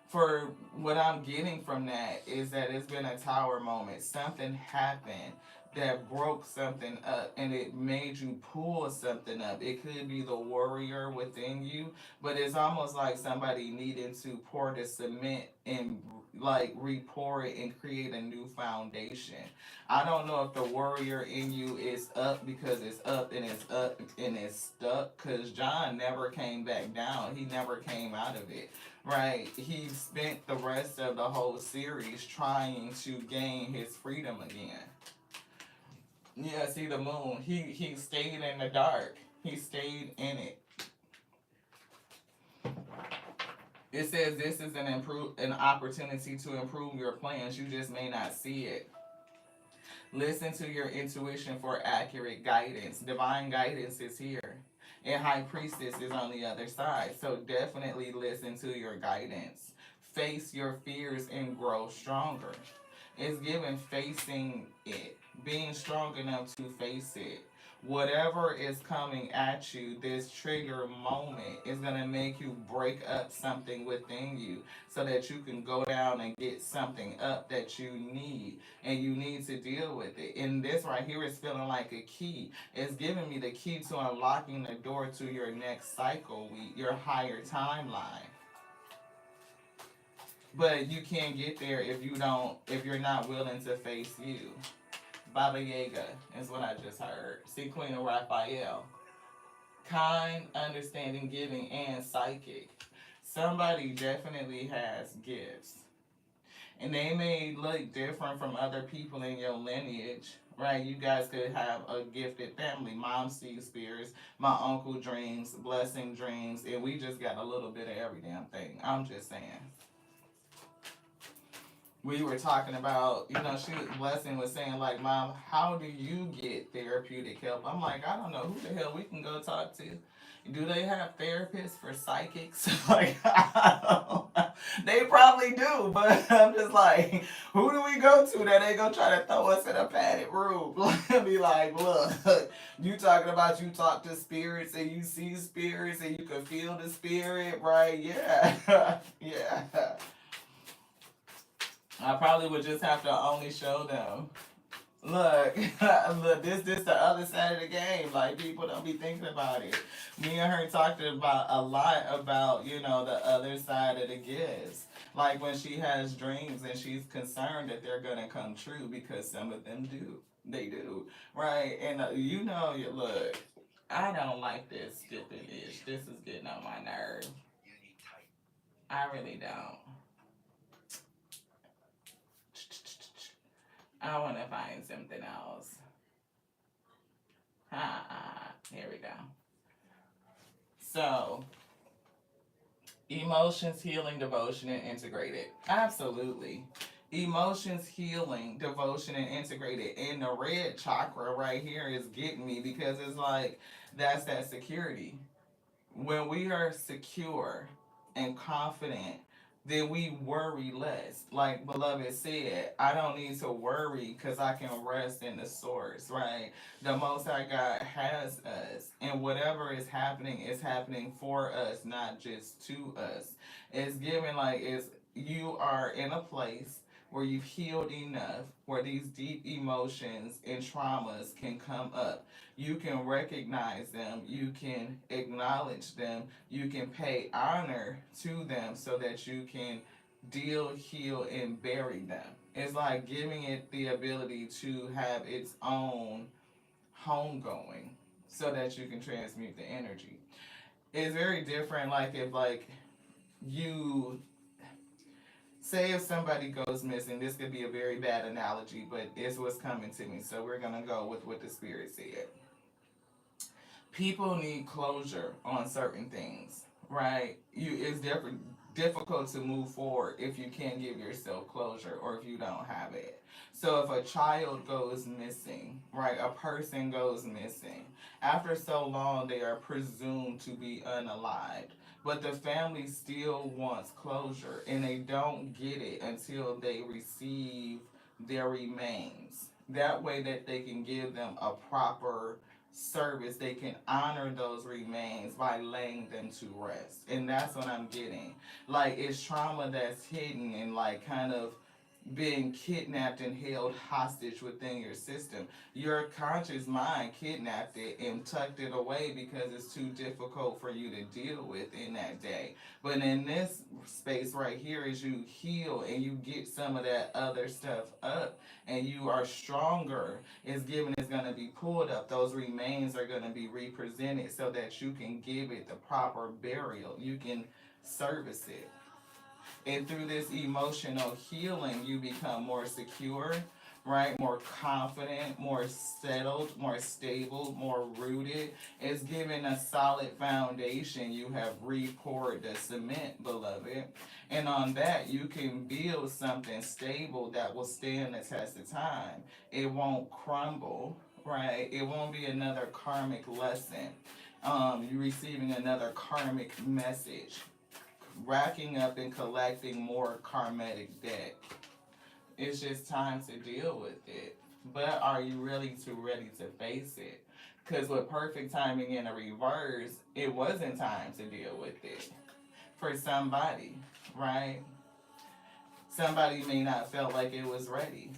For what I'm getting from that is that it's been a tower moment. Something happened that broke something up, and it made you pull something up. It could be the warrior within you, but it's almost like somebody needing to pour the cement and like re-pour it and create a new foundation. I don't know if the warrior in you is up because it's up and it's stuck, because John never came back down. He never came out of it. Right, he spent the rest of the whole series trying to gain his freedom again. Yeah, see the moon. He stayed in the dark. He stayed in it. It says this is an opportunity to improve your plans. You just may not see it. Listen to your intuition for accurate guidance. Divine guidance is here. And High Priestess is on the other side. So definitely listen to your guidance. Face your fears and grow stronger. It's given facing it, being strong enough to face it. Whatever is coming at you, this trigger moment is going to make you break up something within you so that you can go down and get something up that you need, and you need to deal with it. And this right here is feeling like a key. It's giving me the key to unlocking the door to your next cycle week, your higher timeline. But you can't get there if you're not willing to face you. Baba Yaga is what I just heard. See Queen of Raphael. Kind, understanding, giving, and psychic. Somebody definitely has gifts. And they may look different from other people in your lineage. Right, you guys could have a gifted family. Mom sees spirits, my uncle dreams, blessing dreams, and we just got a little bit of every damn thing. I'm just saying. We were talking about, Blessing was saying, like, Mom, how do you get therapeutic help? I'm like, I don't know who the hell we can go talk to. Do they have therapists for psychics? Like, they probably do, but I'm just like, who do we go to that ain't gonna try to throw us in a padded room? Be like, look, you talking about you talk to spirits and you see spirits and you can feel the spirit, right? Yeah, yeah. I probably would just have to only show them. Look, look, this the other side of the game. Like, people don't be thinking about it. Me and her talked about a lot about, the other side of the gifts. Like when she has dreams and she's concerned that they're gonna come true because some of them do. They do. Right? And you look, I don't like this stupid ish. This is getting on my nerve. I really don't. I want to find something else. Here we go. So, emotions, healing, devotion, and integrated. Absolutely. Emotions, healing, devotion, and integrated. And the red chakra right here is getting me because it's like that's that security. When we are secure and confident, then we worry less. Like Beloved said, I don't need to worry because I can rest in the source, right? The Most High God has us, and whatever is happening for us, not just to us. It's given like it's you are in a place where you've healed enough, where these deep emotions and traumas can come up. You can recognize them, you can acknowledge them, you can pay honor to them so that you can deal, heal, and bury them. It's like giving it the ability to have its own homegoing so that you can transmute the energy. It's very different, like if like you say if somebody goes missing, this could be a very bad analogy, but it's what's coming to me. So we're gonna go with what the spirit said. People need closure on certain things, right? It's difficult to move forward if you can't give yourself closure or if you don't have it. So if a child goes missing, right, a person goes missing, after so long they are presumed to be unalived. But the family still wants closure and they don't get it until they receive their remains. That way that they can give them a proper service, they can honor those remains by laying them to rest. And that's what I'm getting. Like, it's trauma that's hidden and, like, kind of being kidnapped and held hostage within your system. Your conscious mind kidnapped it and tucked it away because it's too difficult for you to deal with in that day. But in this space right here, as you heal and you get some of that other stuff up and you are stronger, it's given, it's going to be pulled up. Those remains are going to be represented so that you can give it the proper burial. You can service it. And through this emotional healing, you become more secure, right? More confident, more settled, more stable, more rooted. It's given a solid foundation. You have re-poured the cement, beloved. And on that, you can build something stable that will stand the test of time. It won't crumble, right? It won't be another karmic lesson. You're receiving another karmic message, racking up and collecting more karmatic debt. It's just time to deal with it. But are you really too ready to face it? Because with perfect timing in a reverse, it wasn't time to deal with it for somebody, right? Somebody may not felt like it was ready.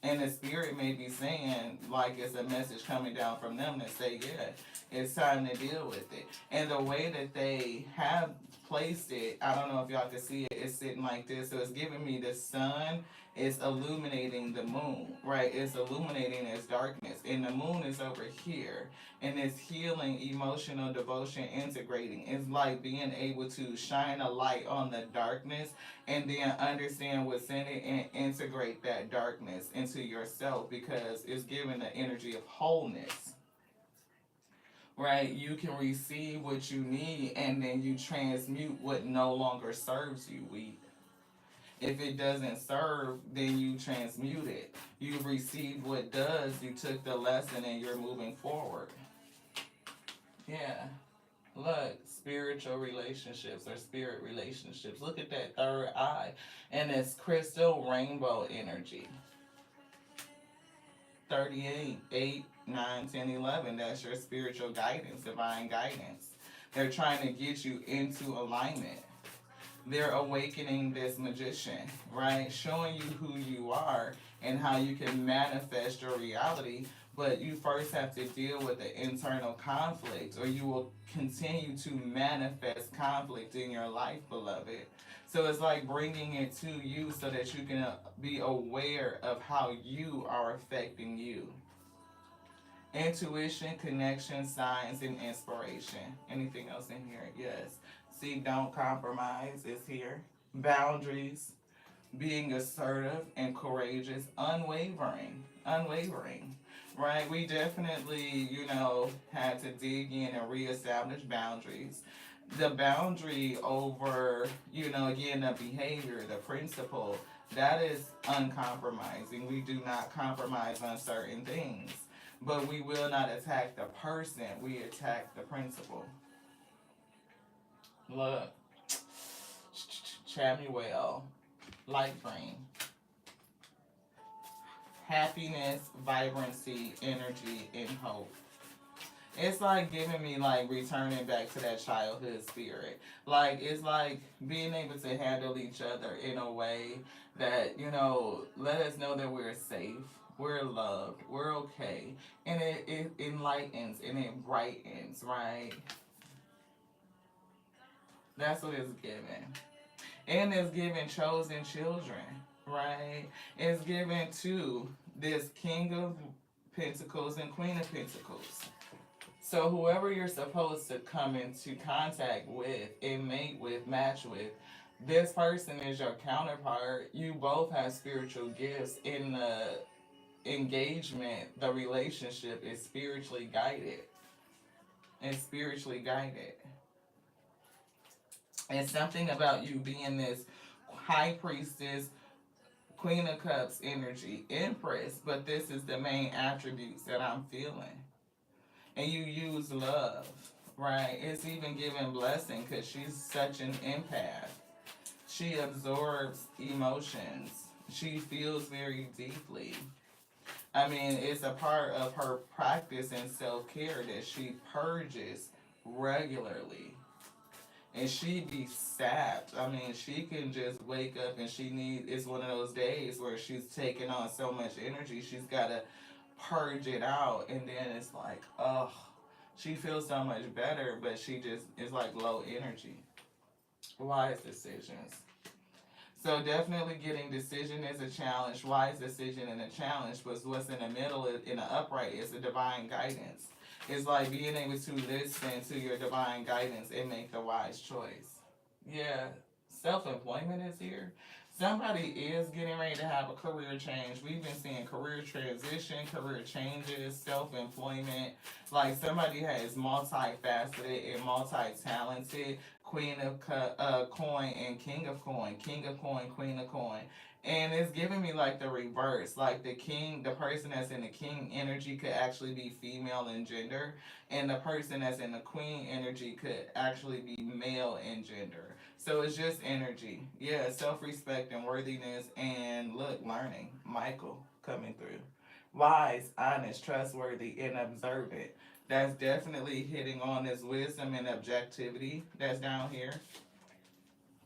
And the spirit may be saying, like it's a message coming down from them that say, yeah, it's time to deal with it. And the way that they have placed it, I don't know if y'all can see it, it's sitting like this. So it's giving me the sun, it's illuminating the moon, right? It's illuminating its darkness. And the moon is over here. And it's healing, emotional devotion, integrating. It's like being able to shine a light on the darkness and then understand what's in it and integrate that darkness into yourself because it's giving the energy of wholeness, right? You can receive what you need and then you transmute what no longer serves you. If it doesn't serve, then you transmute it. You received what does, you took the lesson, and you're moving forward. Yeah. Look, spiritual relationships or spirit relationships. Look at that third eye and it's crystal rainbow energy. 38, 8, 9, 10, 11. That's your spiritual guidance, divine guidance. They're trying to get you into alignment. They're awakening this magician, right? Showing you who you are and how you can manifest your reality. But you first have to deal with the internal conflict, or you will continue to manifest conflict in your life, beloved. So it's like bringing it to you so that you can be aware of how you are affecting you. Intuition, connection, science, and inspiration. Anything else in here? Yes. See, don't compromise is here. Boundaries, being assertive and courageous, unwavering. Unwavering. Right? We definitely, had to dig in and reestablish boundaries. The boundary over, again, the behavior, the principle, that is uncompromising. We do not compromise on certain things. But we will not attack the person, we attack the principle. Look, Chamuel, light green. Happiness, vibrancy, energy, and hope. It's like giving me like returning back to that childhood spirit. Like it's like being able to handle each other in a way that, let us know that we're safe, we're loved, we're okay. And it enlightens and it brightens, right? That's what it's giving. And it's giving chosen children, right? It's given to this King of Pentacles and Queen of Pentacles. So whoever you're supposed to come into contact with and mate with, match with, this person is your counterpart. You both have spiritual gifts. In the engagement, the relationship is spiritually guided. It's spiritually guided. And something about you being this high priestess, Queen of Cups energy, Empress, but this is the main attributes that I'm feeling. And you use love, right? It's even giving blessing because she's such an empath. She absorbs emotions. She feels very deeply. I mean, it's a part of her practice and self-care that she purges regularly. And she be sapped. I mean, she can just wake up and it's one of those days where she's taking on so much energy, she's got to purge it out. And then it's like, oh, she feels so much better, but she just is like low energy. Wise decisions. So definitely getting decision is a challenge. Wise decision and a challenge, but what's in the middle, in the upright, is the divine guidance. It's like being able to listen to your divine guidance and make the wise choice. Yeah, self-employment is here. Somebody is getting ready to have a career change. We've been seeing career transition, career changes, self-employment. Like somebody has multifaceted and multi-talented. Queen of coin and king of coin, king of coin, queen of coin. And it's giving me like the reverse. Like the king, the person that's in the king energy could actually be female in gender. And the person that's in the queen energy could actually be male in gender. So it's just energy. Yeah, self-respect and worthiness and look, learning. Michael coming through. Wise, honest, trustworthy, and observant. That's definitely hitting on this wisdom and objectivity that's down here.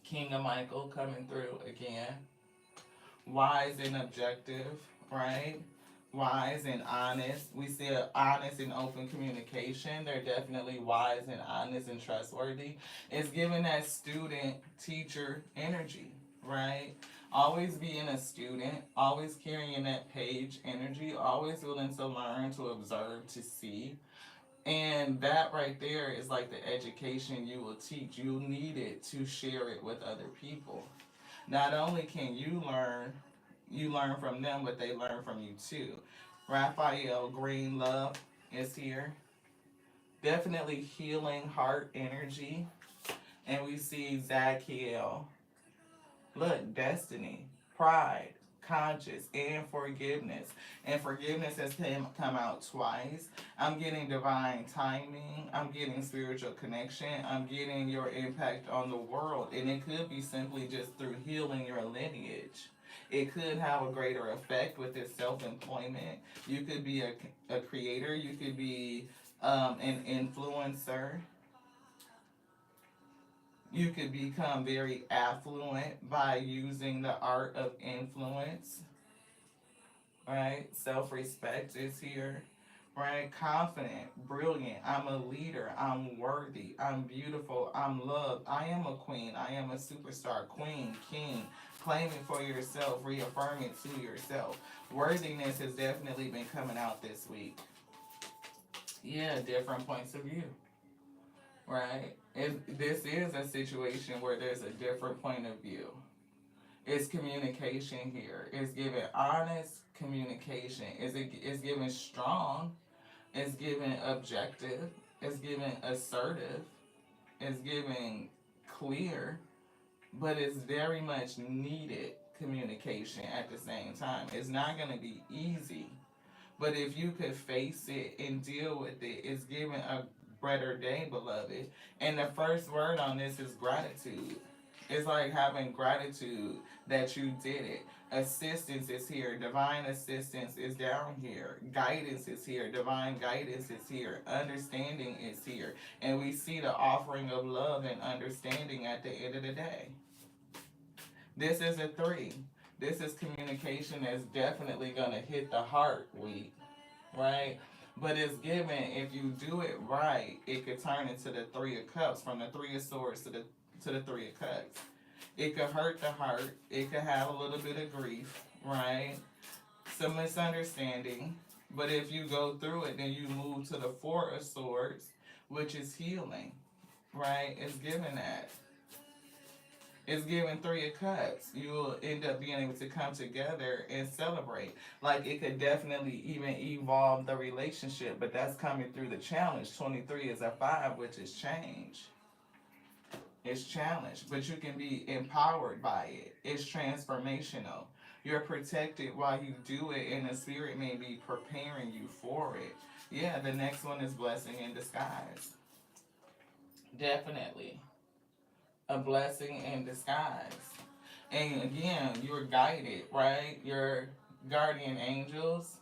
King of Michael coming through again. Wise and objective, right? Wise and honest. We see honest and open communication. They're definitely wise and honest and trustworthy. It's giving that student teacher energy, right? Always being a student, always carrying that page energy, always willing to learn, to observe, to see. And that right there is like the education you will teach. You need it to share it with other people. Not only can you learn from them, but they learn from you too. Raphael Green Love is here. Definitely healing heart energy. And we see Zakiel Look, destiny, pride, conscious, and forgiveness. And forgiveness has come out twice. I'm getting divine timing. I'm getting spiritual connection. I'm getting your impact on the world. And it could be simply just through healing your lineage. It could have a greater effect with this self employment. You could be a creator. You could be an influencer. You could become very affluent by using the art of influence, right? Self respect is here, right? Confident, brilliant. I'm a leader. I'm worthy. I'm beautiful. I'm loved. I am a queen. I am a superstar. Queen, king. Claim it for yourself. Reaffirm it to yourself. Worthiness has definitely been coming out this week. Yeah, different points of view, right? This is a situation where there's a different point of view. It's communication here. It's giving honest communication. It's giving strong. It's giving objective. It's giving assertive. It's giving clear. But it's very much needed communication at the same time. It's not going to be easy. But if you could face it and deal with it, it's giving a better day, beloved. And the first word on this is gratitude. It's like having gratitude that you did it. Assistance is here. Divine assistance is down here. Guidance is here. Divine guidance is here. Understanding is here. And we see the offering of love and understanding at the end of the day. This is a three. This is communication that's definitely going to hit the heart week, right? But it's given, if you do it right, it could turn into the Three of Cups, from the Three of Swords to the Three of Cups. It could hurt the heart. It could have a little bit of grief, right? Some misunderstanding. But if you go through it, then you move to the Four of Swords, which is healing, right? It's given that. It's giving Three of Cups. You will end up being able to come together and celebrate. Like, it could definitely even evolve the relationship, but that's coming through the challenge. 23 is a 5, which is change. It's challenge, but you can be empowered by it. It's transformational. You're protected while you do it, and the spirit may be preparing you for it. Yeah, the next one is blessing in disguise. Definitely a blessing in disguise. And again, you're guided, right? Your guardian angels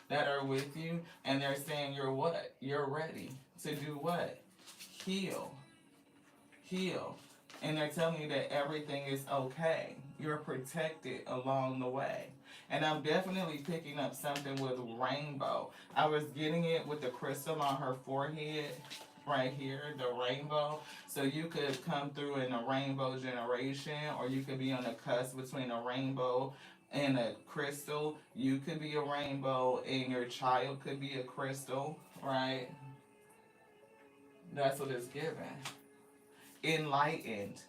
that are with you, and they're saying you're what? You're ready to do what? Heal. Heal. And they're telling you that everything is okay. You're protected along the way. And I'm definitely picking up something with rainbow. I was getting it with the crystal on her forehead right here, the rainbow. So you could come through in a rainbow generation, or you could be on the cusp between a rainbow and a crystal. You could be a rainbow and your child could be a crystal, right? That's what it's given. Enlightened,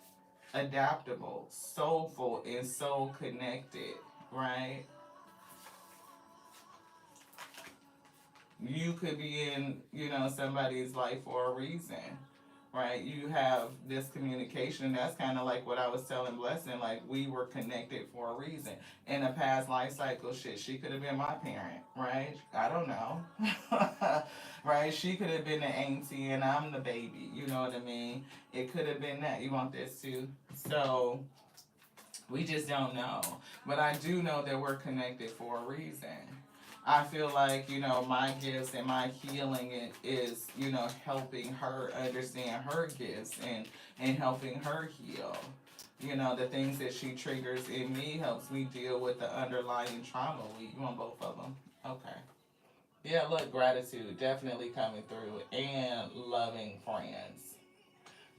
adaptable, soulful, and soul connected, right? You could be in, somebody's life for a reason, right? You have this communication. That's kind of like what I was telling Blessing. Like, we were connected for a reason. In a past life cycle, shit, she could have been my parent, right? I don't know. Right? She could have been the auntie and I'm the baby. You know what I mean? It could have been that. You want this too? So, we just don't know. But I do know that we're connected for a reason. I feel like, my gifts and my healing is, helping her understand her gifts and helping her heal. The things that she triggers in me helps me deal with the underlying trauma. You want both of them? Okay. Yeah, look, gratitude definitely coming through, and loving friends.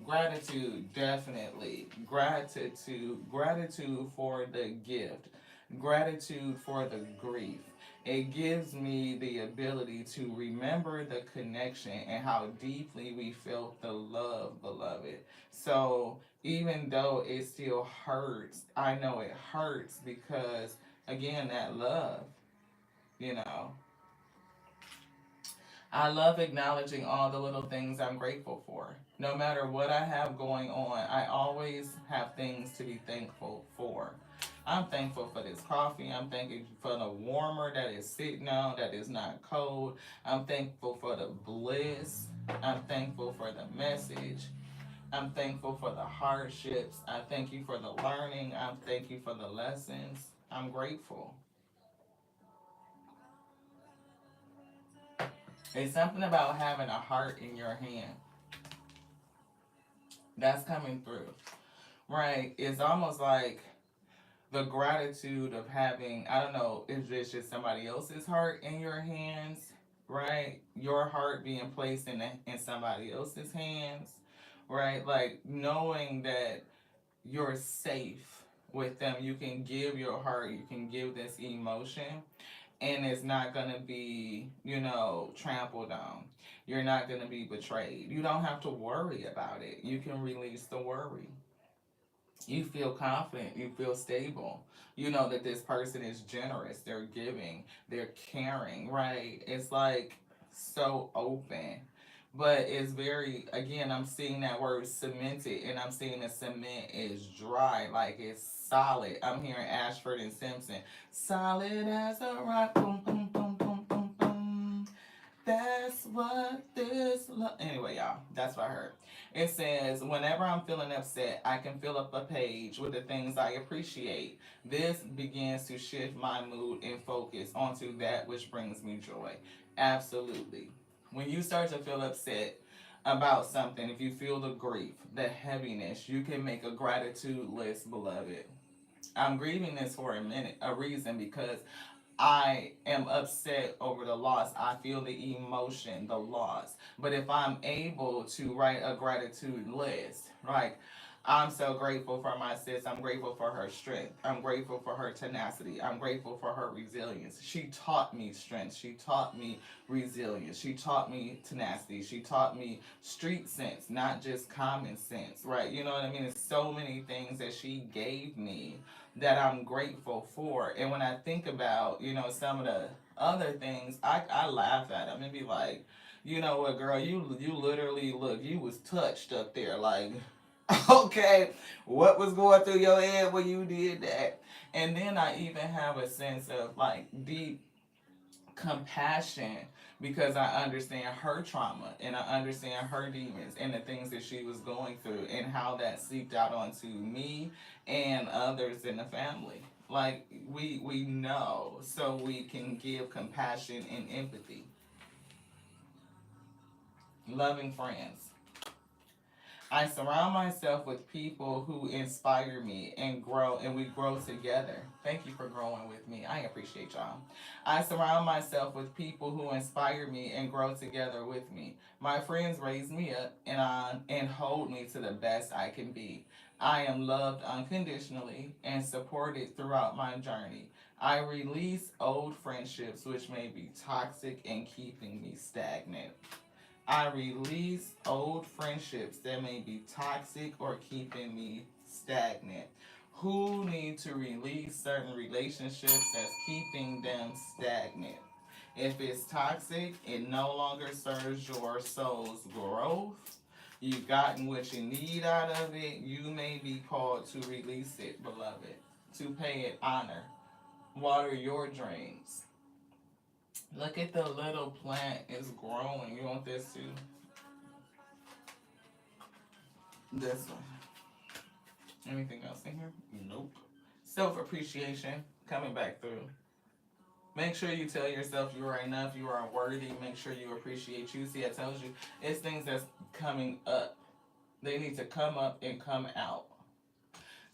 Gratitude, definitely. Gratitude for the gift. Gratitude for the grief. It gives me the ability to remember the connection and how deeply we felt the love, beloved. So even though it still hurts, I know it hurts because, again, that love, you know. I love acknowledging all the little things I'm grateful for. No matter what I have going on, I always have things to be thankful for. I'm thankful for this coffee. I'm thankful for the warmer that is sitting on, that is not cold. I'm thankful for the bliss. I'm thankful for the message. I'm thankful for the hardships. I thank you for the learning. I thank you for the lessons. I'm grateful. It's something about having a heart in your hand that's coming through, right? It's almost like the gratitude of having, I don't know if it's just somebody else's heart in your hands, right? Your heart being placed in somebody else's hands, right? Like knowing that you're safe with them. You can give your heart, you can give this emotion, and it's not going to be, trampled on. You're not going to be betrayed. You don't have to worry about it. You can release the worry. You feel confident, you feel stable. You know that this person is generous, they're giving, they're caring, right? It's like so open. But it's very, again, I'm seeing that word cemented, and I'm seeing the cement is dry, like it's solid. I'm hearing Ashford and Simpson. Solid as a rock, boom, boom, boom, boom, boom, boom. That's what this anyway, y'all. That's what I heard. It says, whenever I'm feeling upset, I can fill up a page with the things I appreciate. This begins to shift my mood and focus onto that which brings me joy. Absolutely. When you start to feel upset about something, if you feel the grief, the heaviness, you can make a gratitude list, beloved. I'm grieving this for a reason, because I am upset over the loss. I feel the emotion, the loss. But if I'm able to write a gratitude list, like, I'm so grateful for my sis. I'm grateful for her strength. I'm grateful for her tenacity. I'm grateful for her resilience. She taught me strength. She taught me resilience. She taught me tenacity. She taught me street sense, not just common sense, right? You know what I mean? It's so many things that she gave me that I'm grateful for. And when I think about, some of the other things, I laugh at them and be like, you know what, girl, you literally look, you was touched up there, like, okay, what was going through your head when you did that? And then I even have a sense of like deep compassion, because I understand her trauma and I understand her demons and the things that she was going through and how that seeped out onto me and others in the family. Like we know, so we can give compassion and empathy. Loving friends. I surround myself with people who inspire me and grow, and we grow together. Thank you for growing with me. I appreciate y'all. I surround myself with people who inspire me and grow together with me. My friends raise me up and hold me to the best I can be. I am loved unconditionally and supported throughout my journey. I release old friendships which may be toxic and keeping me stagnant. I release old friendships that may be toxic or keeping me stagnant. Who need to release certain relationships that's keeping them stagnant? If it's toxic, it no longer serves your soul's growth. You've gotten what you need out of it. You may be called to release it, beloved, to pay it honor. Water your dreams. Look at the little plant, it's growing. You want this too? This one. Anything else in here? Nope. Self appreciation coming back through. Make sure you tell yourself you are enough, you are worthy. Make sure you appreciate you. See, I told you, it's things that's coming up. They need to come up and come out.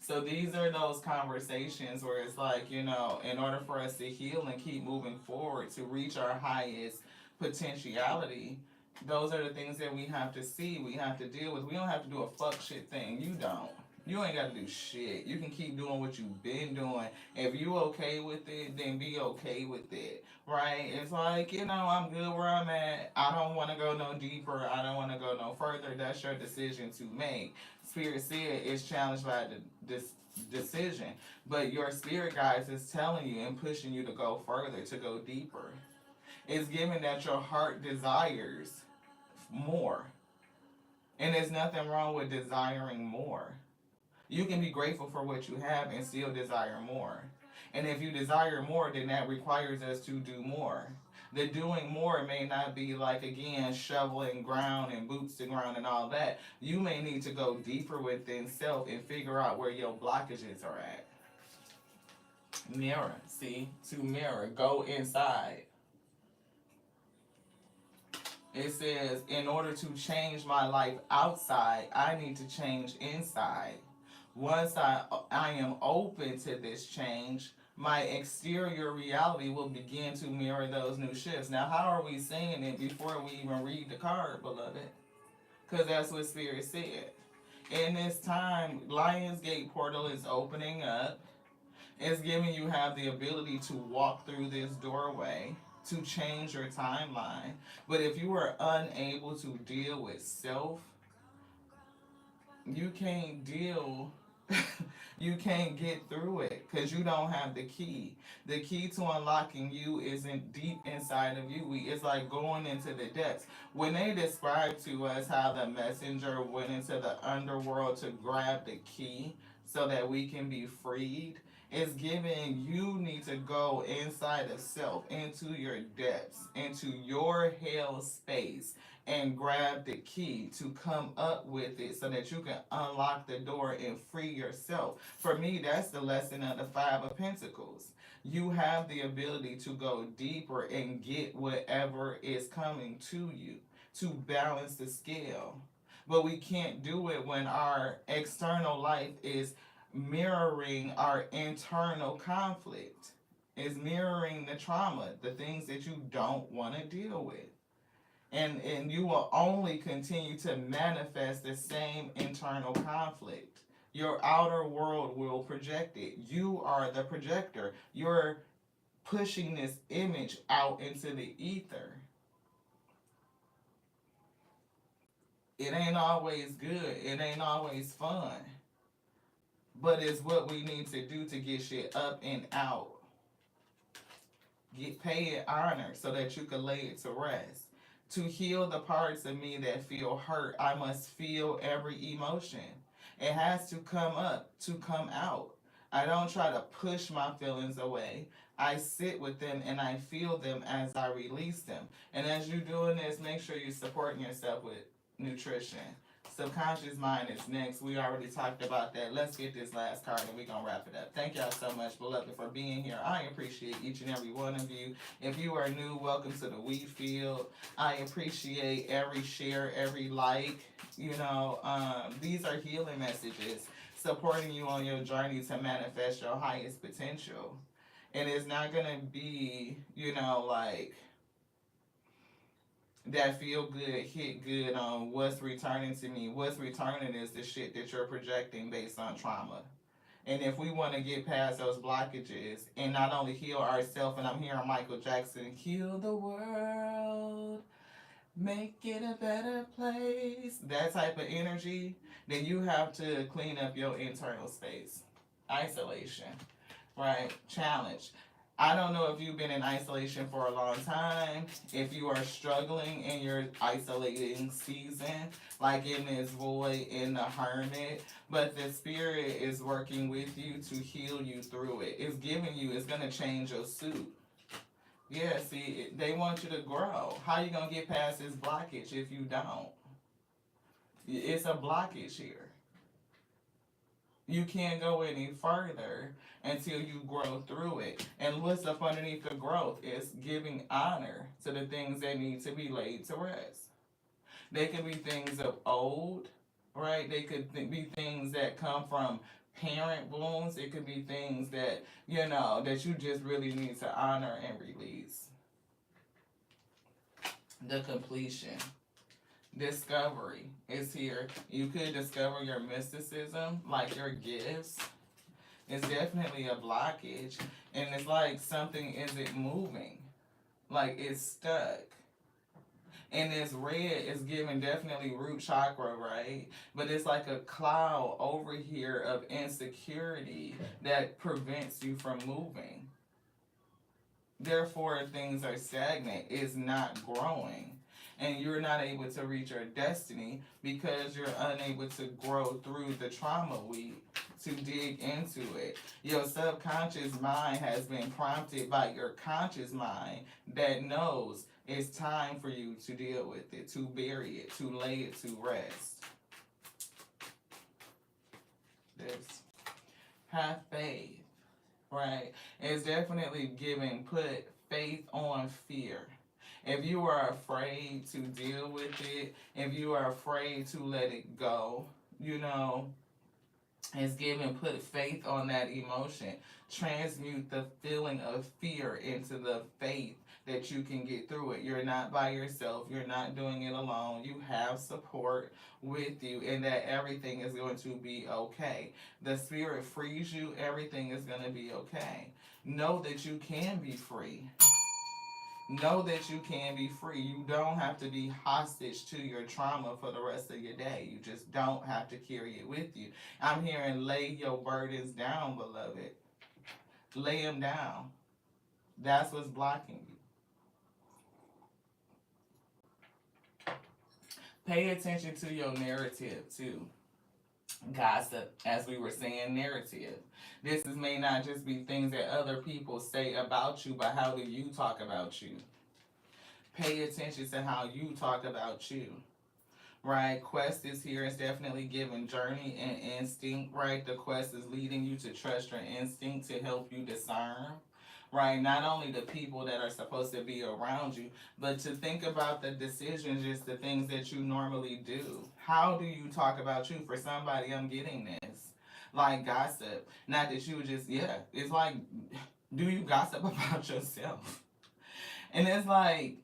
So these are those conversations where it's like, in order for us to heal and keep moving forward to reach our highest potentiality, those are the things that we have to see, we have to deal with. We don't have to do a fuck shit thing. You don't. You ain't got to do shit. You can keep doing what you've been doing. If you okay with it, then be okay with it. Right? It's like, I'm good where I'm at. I don't want to go no deeper. I don't want to go no further. That's your decision to make. Spirit said it's challenged by this decision. But your spirit guides is telling you and pushing you to go further, to go deeper. It's given that your heart desires more. And there's nothing wrong with desiring more. You can be grateful for what you have and still desire more. And if you desire more, then that requires us to do more. The doing more may not be like, again, shoveling ground and boots to ground and all that. You may need to go deeper within self and figure out where your blockages are at. Mirror, see? To mirror, go inside. It says, in order to change my life outside, I need to change inside. Once I am open to this change, my exterior reality will begin to mirror those new shifts. Now, how are we saying it before we even read the card, beloved? Because that's what Spirit said. In this time, Lionsgate portal is opening up. It's giving you have the ability to walk through this doorway to change your timeline. But if you are unable to deal with self, you can't deal you can't get through it because you don't have the key. The key to unlocking you isn't deep inside of you. It's like going into the depths. When they describe to us how the messenger went into the underworld to grab the key so that we can be freed, it's giving you need to go inside of self, into your depths, into your hell space, and grab the key to come up with it so that you can unlock the door and free yourself. For me, that's the lesson of the Five of Pentacles. You have the ability to go deeper and get whatever is coming to you to balance the scale. But we can't do it when our external life is mirroring our internal conflict, is mirroring the trauma, the things that you don't want to deal with. And you will only continue to manifest the same internal conflict. Your outer world will project it. You are the projector. You're pushing this image out into the ether. It ain't always good. It ain't always fun. But it's what we need to do to get shit up and out. Pay it honor so that you can lay it to rest. To heal the parts of me that feel hurt, I must feel every emotion. It has to come up to come out. I don't try to push my feelings away. I sit with them and I feel them as I release them. And as you're doing this, make sure you're supporting yourself with nutrition. Subconscious mind is next. We already talked about that. Let's get this last card and we're going to wrap it up. Thank y'all so much, beloved, for being here. I appreciate each and every one of you. If you are new, welcome to the wheat field. I appreciate every share, every like. These are healing messages supporting you on your journey to manifest your highest potential. And it's not going to be, like that feel good, hit good on what's returning to me. What's returning is the shit that you're projecting based on trauma. And if we want to get past those blockages and not only heal ourselves, and I'm hearing Michael Jackson, heal the world, make it a better place, that type of energy, then you have to clean up your internal space. Isolation, right? Challenge. I don't know if you've been in isolation for a long time, if you are struggling in your isolating season, like in this void, in the hermit, but the spirit is working with you to heal you through it. It's giving you, it's going to change your suit. Yeah, see, they want you to grow. How you going to get past this blockage if you don't? It's a blockage here. You can't go any further until you grow through it. And what's up underneath the growth is giving honor to the things that need to be laid to rest. They could be things of old, right? They could be things that come from parent wounds. It could be things that, that you just really need to honor and release. The completion. Discovery is here. You could discover your mysticism, like your gifts. It's definitely a blockage. And it's like something isn't moving. Like it's stuck. And this red is giving definitely root chakra, right? But it's like a cloud over here of insecurity that prevents you from moving. Therefore, things are stagnant. It's not growing. And you're not able to reach your destiny because you're unable to grow through the trauma weed, to dig into it. Your subconscious mind has been prompted by your conscious mind that knows it's time for you to deal with it, to bury it, to lay it to rest. This. Have faith, right? It's definitely giving, put faith on fear. If you are afraid to deal with it, if you are afraid to let it go, you know, it's giving, put faith on that emotion. Transmute the feeling of fear into the faith that you can get through it. You're not by yourself. You're not doing it alone. You have support with you, and that everything is going to be okay. The spirit frees you. Everything is going to be okay. Know that you can be free. Know that you can be free. You don't have to be hostage to your trauma for the rest of your day. You just don't have to carry it with you. I'm hearing lay your burdens down, beloved. Lay them down. That's what's blocking you. Pay attention to your narrative too. Gossip, as we were saying, narrative. This may not just be things that other people say about you, but how do you talk about you? Pay attention to how you talk about you. Right? Quest is here. It's definitely giving journey and instinct. Right? The quest is leading you to trust your instinct to help you discern. Right? Not only the people that are supposed to be around you, but to think about the decisions, just the things that you normally do. How do you talk about you? For somebody, I'm getting this. Like gossip. Not that you would just, yeah. It's like, do you gossip about yourself? And it's like,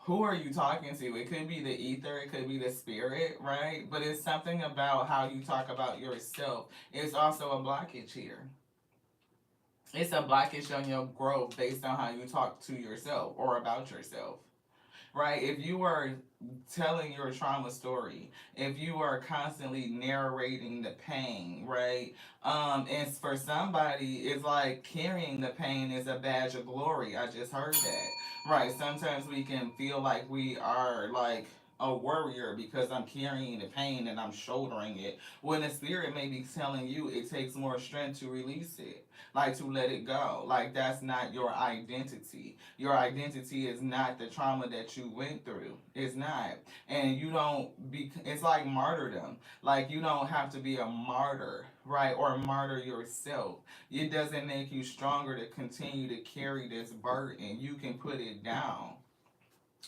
who are you talking to? It could be the ether, it could be the spirit, right? But it's something about how you talk about yourself. It's also a blockage here. It's a blockage on your growth based on how you talk to yourself or about yourself, right? If you are telling your trauma story, if you are constantly narrating the pain, right? And for somebody, it's like carrying the pain is a badge of glory. I just heard that, right? Sometimes we can feel like we are like a warrior because I'm carrying the pain and I'm shouldering it. When the spirit may be telling you it takes more strength to release it, like to let it go. Like that's not your identity. Your identity is not the trauma that you went through. It's not. And you don't be, it's like martyrdom. Like you don't have to be a martyr, right? Or martyr yourself. It doesn't make you stronger to continue to carry this burden. You can put it down.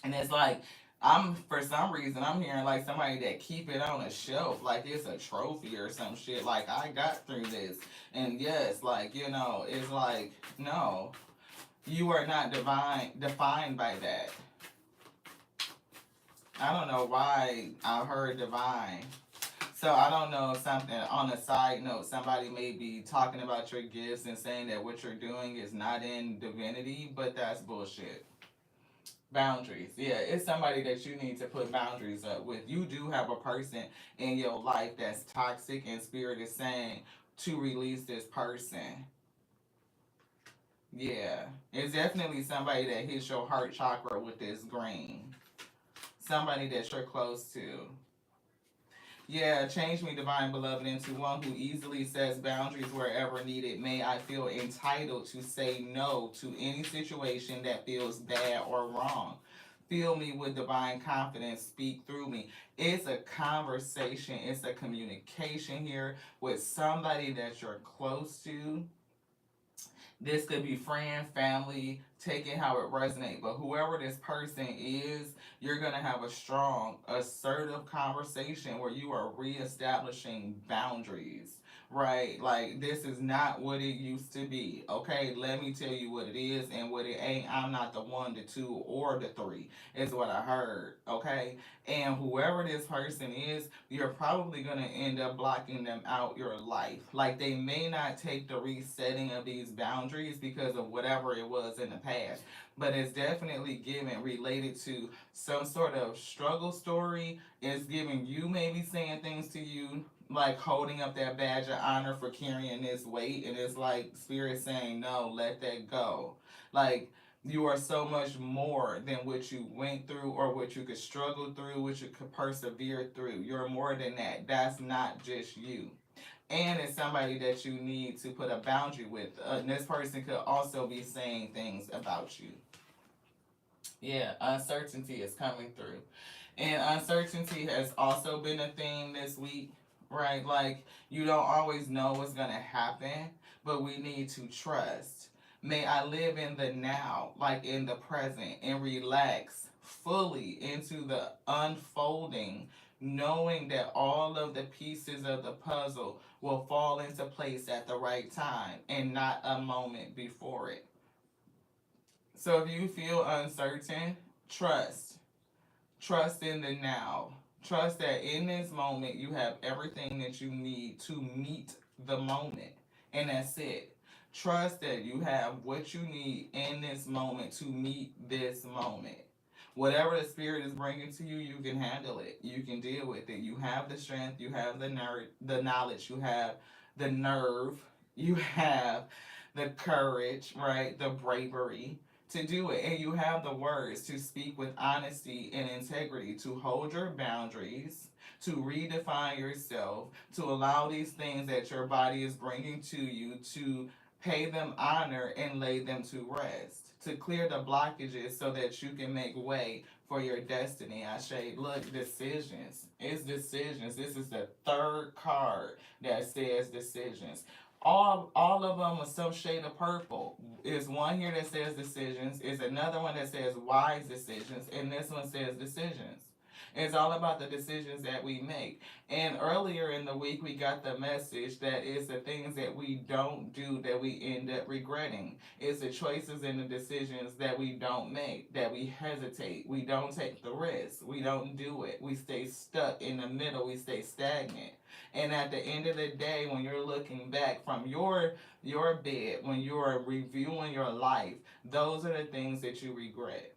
And it's like, I'm for some reason I'm hearing like somebody that keep it on a shelf like it's a trophy or some shit. Like I got through this, and yes, like you know, it's like no, you are not divine defined by that. I don't know why I heard divine. So I don't know if something on a side note, somebody may be talking about your gifts and saying that what you're doing is not in divinity, but that's bullshit. Boundaries. Yeah, it's somebody that you need to put boundaries up with. You do have a person in your life that's toxic and spirit is saying to release this person. Yeah. It's definitely somebody that hits your heart chakra with this green. Somebody that you're close to. Yeah, change me, divine beloved, into one who easily sets boundaries wherever needed. May I feel entitled to say no to any situation that feels bad or wrong. Fill me with divine confidence, speak through me. It's a conversation, it's a communication here with somebody that you're close to. This could be friend, family, take it how it resonates. But whoever this person is, you're going to have a strong, assertive conversation where you are reestablishing boundaries, right? Like, this is not what it used to be, okay? Let me tell you what it is and what it ain't. I'm not the one, the two, or the three, is what I heard, okay? And whoever this person is, you're probably going to end up blocking them out your life. Like they may not take the resetting of these boundaries because of whatever it was in the past, but it's definitely given related to some sort of struggle story. It's giving you maybe saying things to you like holding up that badge of honor for carrying this weight, and it's like spirit saying no, let that go. Like You are so much more than what you went through or what you could struggle through, what you could persevere through. You're more than that. That's not just you. And it's somebody that you need to put a boundary with. And this person could also be saying things about you. Yeah, uncertainty is coming through. And uncertainty has also been a theme this week, right? Like, you don't always know what's going to happen, but we need to trust. May I live in the now, like in the present, and relax fully into the unfolding, knowing that all of the pieces of the puzzle will fall into place at the right time and not a moment before it. So if you feel uncertain, trust. Trust in the now. Trust that in this moment you have everything that you need to meet the moment. And that's it. Trust that you have what you need in this moment to meet this moment. Whatever the spirit is bringing to you, you can handle it. You can deal with it. You have the strength, you have the knowledge, you have the nerve, you have the courage, right? The bravery to do it. And you have the words to speak with honesty and integrity, to hold your boundaries, to redefine yourself, to allow these things that your body is bringing to you to pay them honor and lay them to rest, to clear the blockages so that you can make way for your destiny. I say, look, decisions. It's decisions. This is the third card that says decisions. All of them are some shade of purple. Is one here that says decisions, is another one that says wise decisions, and this one says decisions. It's all about the decisions that we make. And earlier in the week, we got the message that it's the things that we don't do that we end up regretting. It's the choices and the decisions that we don't make, that we hesitate. We don't take the risk. We don't do it. We stay stuck in the middle. We stay stagnant. And at the end of the day, when you're looking back from your bed, when you're reviewing your life, those are the things that you regret.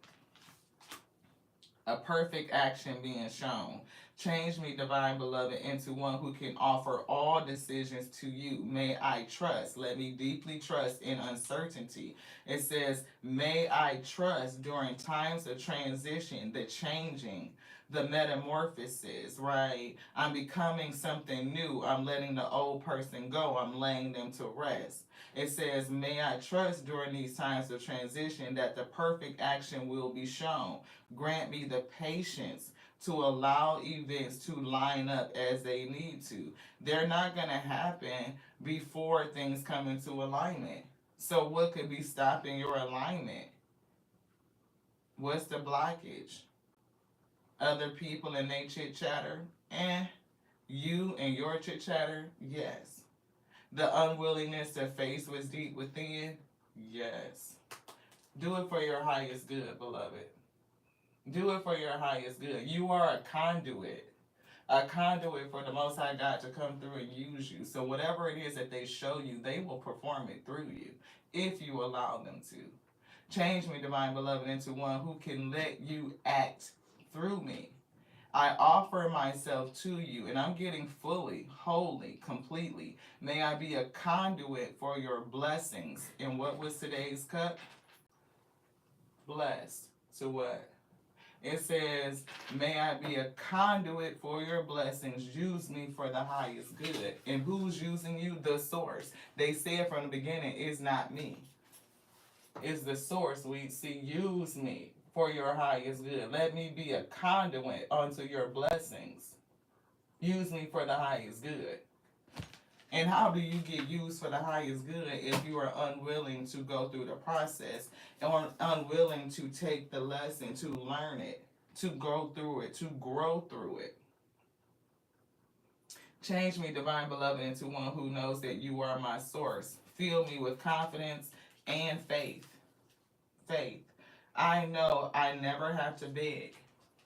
A perfect action being shown. Change me, divine beloved, into one who can offer all decisions to you. May I trust. Let me deeply trust in uncertainty. It says, may I trust during times of transition, the changing, the metamorphosis, right? I'm becoming something new. I'm letting the old person go. I'm laying them to rest. It says, may I trust during these times of transition that the perfect action will be shown. Grant me the patience to allow events to line up as they need to. They're not going to happen before things come into alignment. So, what could be stopping your alignment? What's the blockage? Other people and they chit chatter? You and your chit chatter? Yes. The unwillingness to face what's deep within? Yes. Do it for your highest good, beloved. Do it for your highest good. You are a conduit for the Most High God to come through and use you. So whatever it is that they show you, they will perform it through you if you allow them to. Change me, divine beloved, into one who can let you act through me. I offer myself to you, and I'm getting fully, wholly, completely. May I be a conduit for your blessings. And what was today's cup? Blessed. To what? It says, may I be a conduit for your blessings. Use me for the highest good. And who's using you? The source. They said from the beginning, it's not me. It's the source. We see, use me for your highest good. Let me be a conduit unto your blessings. Use me for the highest good. And how do you get used for the highest good if you are unwilling to go through the process and unwilling to take the lesson, to learn it, to go through it, to grow through it? Change me, divine beloved, into one who knows that you are my source. Fill me with confidence and faith. Faith. I know I never have to beg.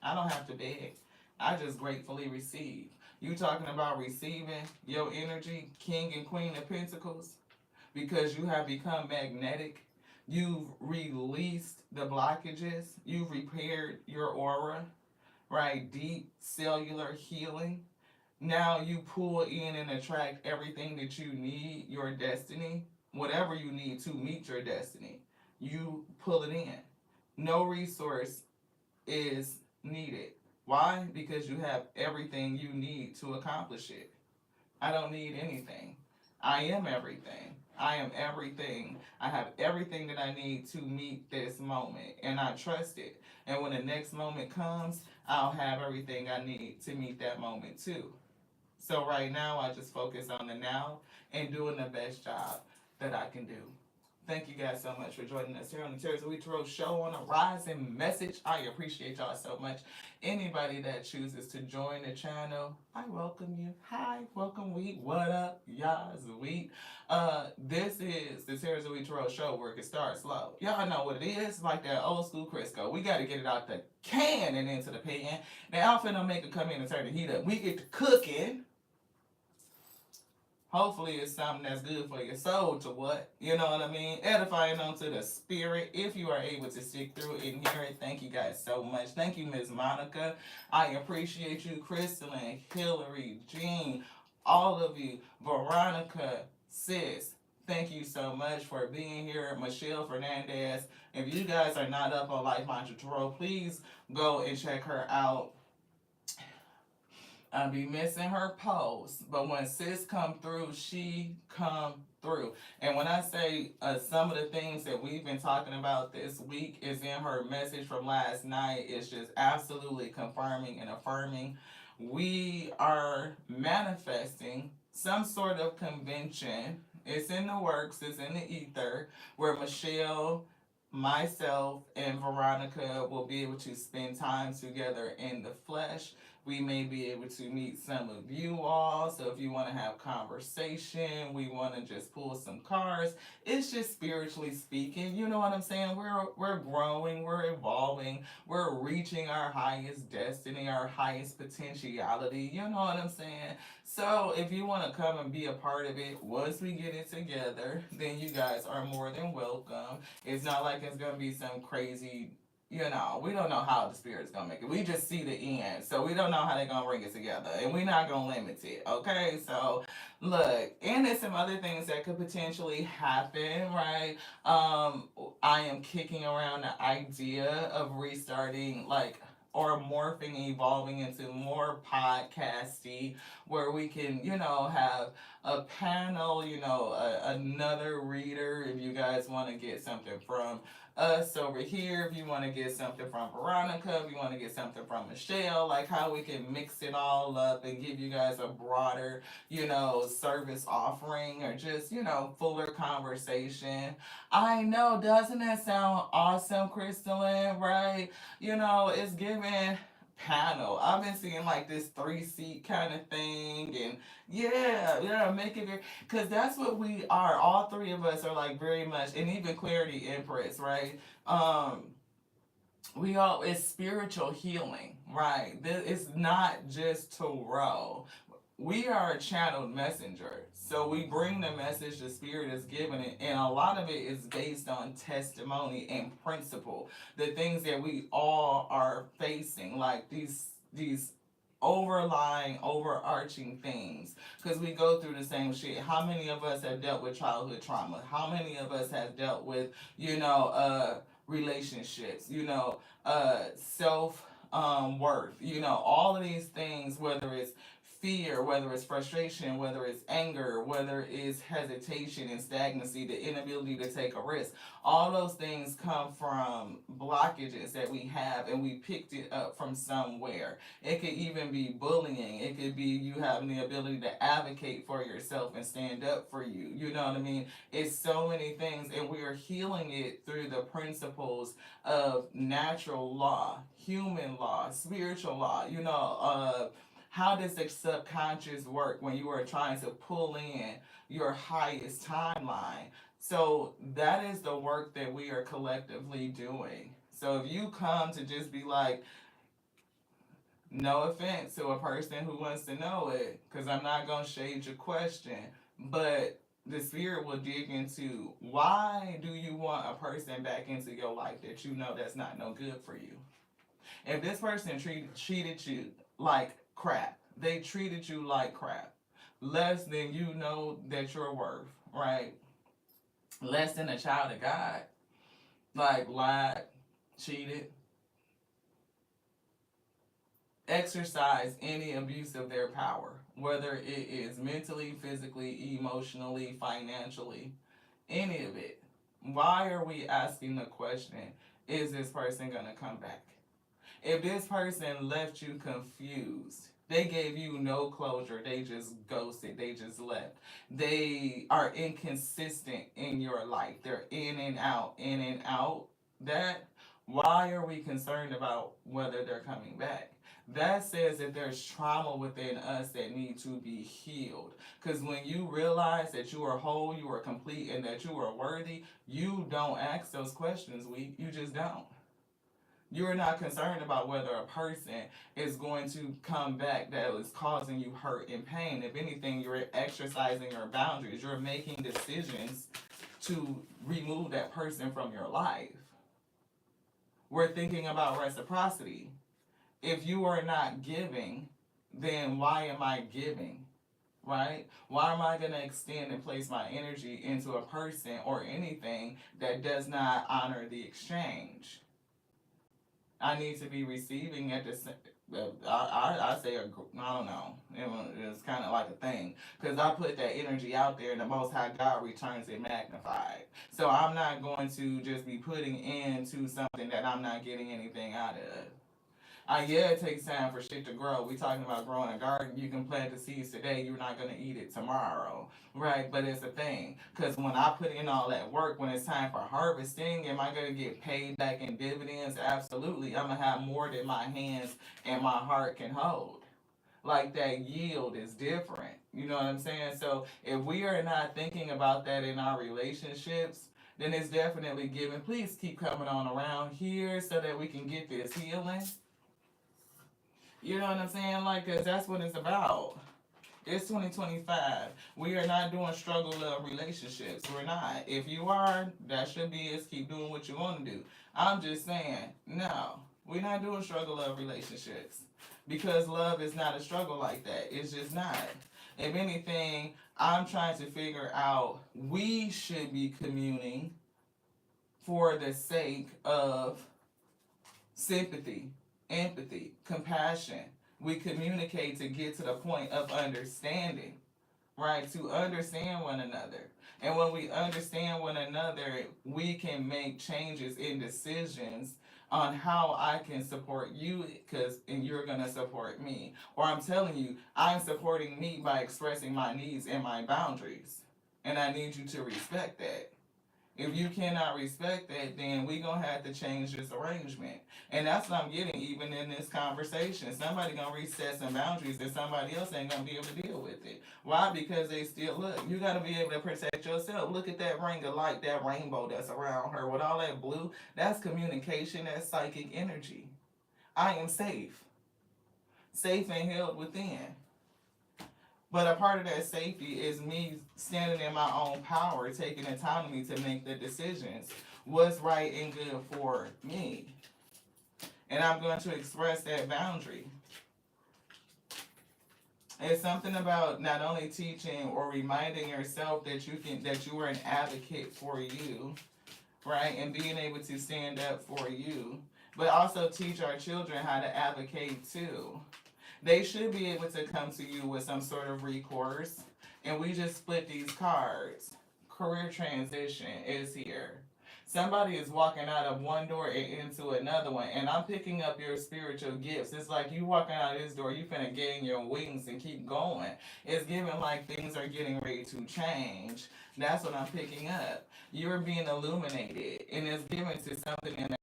I don't have to beg. I just gratefully receive. You talking about receiving your energy, King and Queen of Pentacles, because you have become magnetic. You've released the blockages. You've repaired your aura, right? Deep cellular healing. Now you pull in and attract everything that you need, your destiny, whatever you need to meet your destiny. you pull it in. No resource is needed. Why? Because you have everything you need to accomplish it. I don't need anything. I am everything. I am everything. I have everything that I need to meet this moment, and I trust it. And when the next moment comes, I'll have everything I need to meet that moment too. So right now, I just focus on the now and doing the best job that I can do. Thank you guys so much for joining us here on the Terry Louise Terrell Show on a Rising Message. I appreciate y'all so much. Anybody that chooses to join the channel, I welcome you. Hi, welcome Wheat. What up, y'all? Wheat. This is the Terry Louise Terrell Show where it starts slow. Y'all know what it is, like that old school Crisco. We got to get it out the can and into the pan. Now, I'm finna make it come in and turn the heat up. We get to cooking. Hopefully it's something that's good for your soul to what? You know what I mean? Edifying onto the spirit. If you are able to stick through it and hear it, thank you guys so much. Thank you, Miss Monica. I appreciate you, Crystalline, Hillary, Jean, all of you, Veronica, sis. Thank you so much for being here. Michelle Fernandez. If you guys are not up on Life Mantra Tarot, please go and check her out. I be missing her posts, but when sis come through, she come through. And when I say some of the things that we've been talking about this week is in her message from last night, it's just absolutely confirming and affirming. We are manifesting some sort of convention. It's in the works, it's in the ether, where Michelle, myself, and Veronica will be able to spend time together in the flesh. We may be able to meet some of you all. So if you want to have conversation, we want to just pull some cards. It's just spiritually speaking. You know what I'm saying? We're growing, we're evolving, we're reaching our highest destiny, our highest potentiality. You know what I'm saying? So if you want to come and be a part of it, once we get it together, then you guys are more than welcome. It's not like it's gonna be some crazy, we don't know how the spirit's gonna make it. We just see the end. So we don't know how they're gonna bring it together. And we're not gonna limit it. Okay? So look, and there's some other things that could potentially happen, right? I am kicking around the idea of restarting or morphing, evolving into more podcasty, where we can, have a panel, another reader if you guys want to get something from us over here, if you want to get something from Veronica, if you want to get something from Michelle, like how we can mix it all up and give you guys a broader, service offering, or just, fuller conversation. I know, doesn't that sound awesome, Crystalline, right? It's giving panel. I've been seeing like this 3-seat kind of thing, and make it very, because that's what we are. All three of us are like very much, and even Clarity Empress, right? We all, it's spiritual healing, right? It's not just tarot. We are a channeled messenger. So we bring the message the spirit is giving it, and a lot of it is based on testimony and principle. The things that we all are facing, like these overlying, overarching things, because we go through the same shit. How many of us have dealt with childhood trauma? How many of us have dealt with, relationships, self worth, all of these things, whether it's fear, whether it's frustration, whether it's anger, whether it's hesitation and stagnancy, the inability to take a risk. All those things come from blockages that we have, and we picked it up from somewhere. It could even be bullying. It could be you having the ability to advocate for yourself and stand up for you. You know what I mean? It's so many things, and we are healing it through the principles of natural law, human law, spiritual law. How does the subconscious work when you are trying to pull in your highest timeline? So that is the work that we are collectively doing. So if you come to just be like, no offense to a person who wants to know it, because I'm not going to shade your question, but the spirit will dig into, why do you want a person back into your life that you know that's not no good for you? If this person treated you like crap, they treated you like crap, less than you know that you're worth, right? Less than a child of God, like lied, cheated, exercise any abuse of their power, whether it is mentally, physically, emotionally, financially, any of it. Why are we asking the question, is this person going to come back? If this person left you confused, they gave you no closure, they just ghosted, they just left. They are inconsistent in your life. They're in and out, in and out. That why are we concerned about whether they're coming back? That says that there's trauma within us that need to be healed. Because when you realize that you are whole, you are complete, and that you are worthy, you don't ask those questions. You just don't. You're not concerned about whether a person is going to come back that is causing you hurt and pain. If anything, you're exercising your boundaries. You're making decisions to remove that person from your life. We're thinking about reciprocity. If you are not giving, then why am I giving? Right? Why am I going to extend and place my energy into a person or anything that does not honor the exchange? I need to be receiving at the I say I don't know. It's kind of like a thing because I put that energy out there, and the Most High God returns it magnified. So I'm not going to just be putting into something that I'm not getting anything out of. Yeah, it takes time for shit to grow. We talking about growing a garden. You can plant the seeds today. You're not gonna eat it tomorrow, right? But it's a thing, cause when I put in all that work, when it's time for harvesting, am I gonna get paid back in dividends? Absolutely. I'm gonna have more than my hands and my heart can hold. Like that yield is different. You know what I'm saying? So if we are not thinking about that in our relationships, then it's definitely given. Please keep coming on around here so that we can get this healing. You know what I'm saying? Like, cause that's what it's about. It's 2025. We are not doing struggle of relationships. We're not. If you are, that should be is keep doing what you want to do. I'm just saying, no, we're not doing struggle of relationships because love is not a struggle like that. It's just not. If anything, I'm trying to figure out we should be communing for the sake of sympathy, empathy, compassion. We communicate to get to the point of understanding, right? To understand one another. And when we understand one another, we can make changes in decisions on how I can support you because and you're going to support me. Or I'm telling you, I'm supporting me by expressing my needs and my boundaries. And I need you to respect that. If you cannot respect that, then we gonna have to change this arrangement. And that's what I'm getting even in this conversation. Somebody gonna reset some boundaries that somebody else ain't gonna be able to deal with it. Why? Because they still look, you gotta be able to protect yourself. Look at that ring of light, that rainbow that's around her with all that blue. That's communication, that's psychic energy. I am safe. Safe and held within. But a part of that safety is me standing in my own power, taking autonomy to make the decisions. What's right and good for me. And I'm going to express that boundary. It's something about not only teaching or reminding yourself that you are an advocate for you, right? And being able to stand up for you, but also teach our children how to advocate too. They should be able to come to you with some sort of recourse, and we just split these cards. Career transition is here. Somebody is walking out of one door and into another one, and I'm picking up your spiritual gifts. It's like you walking out of this door, you finna gain your wings and keep going. It's giving like things are getting ready to change. That's what I'm picking up. You're being illuminated, and it's given to something in the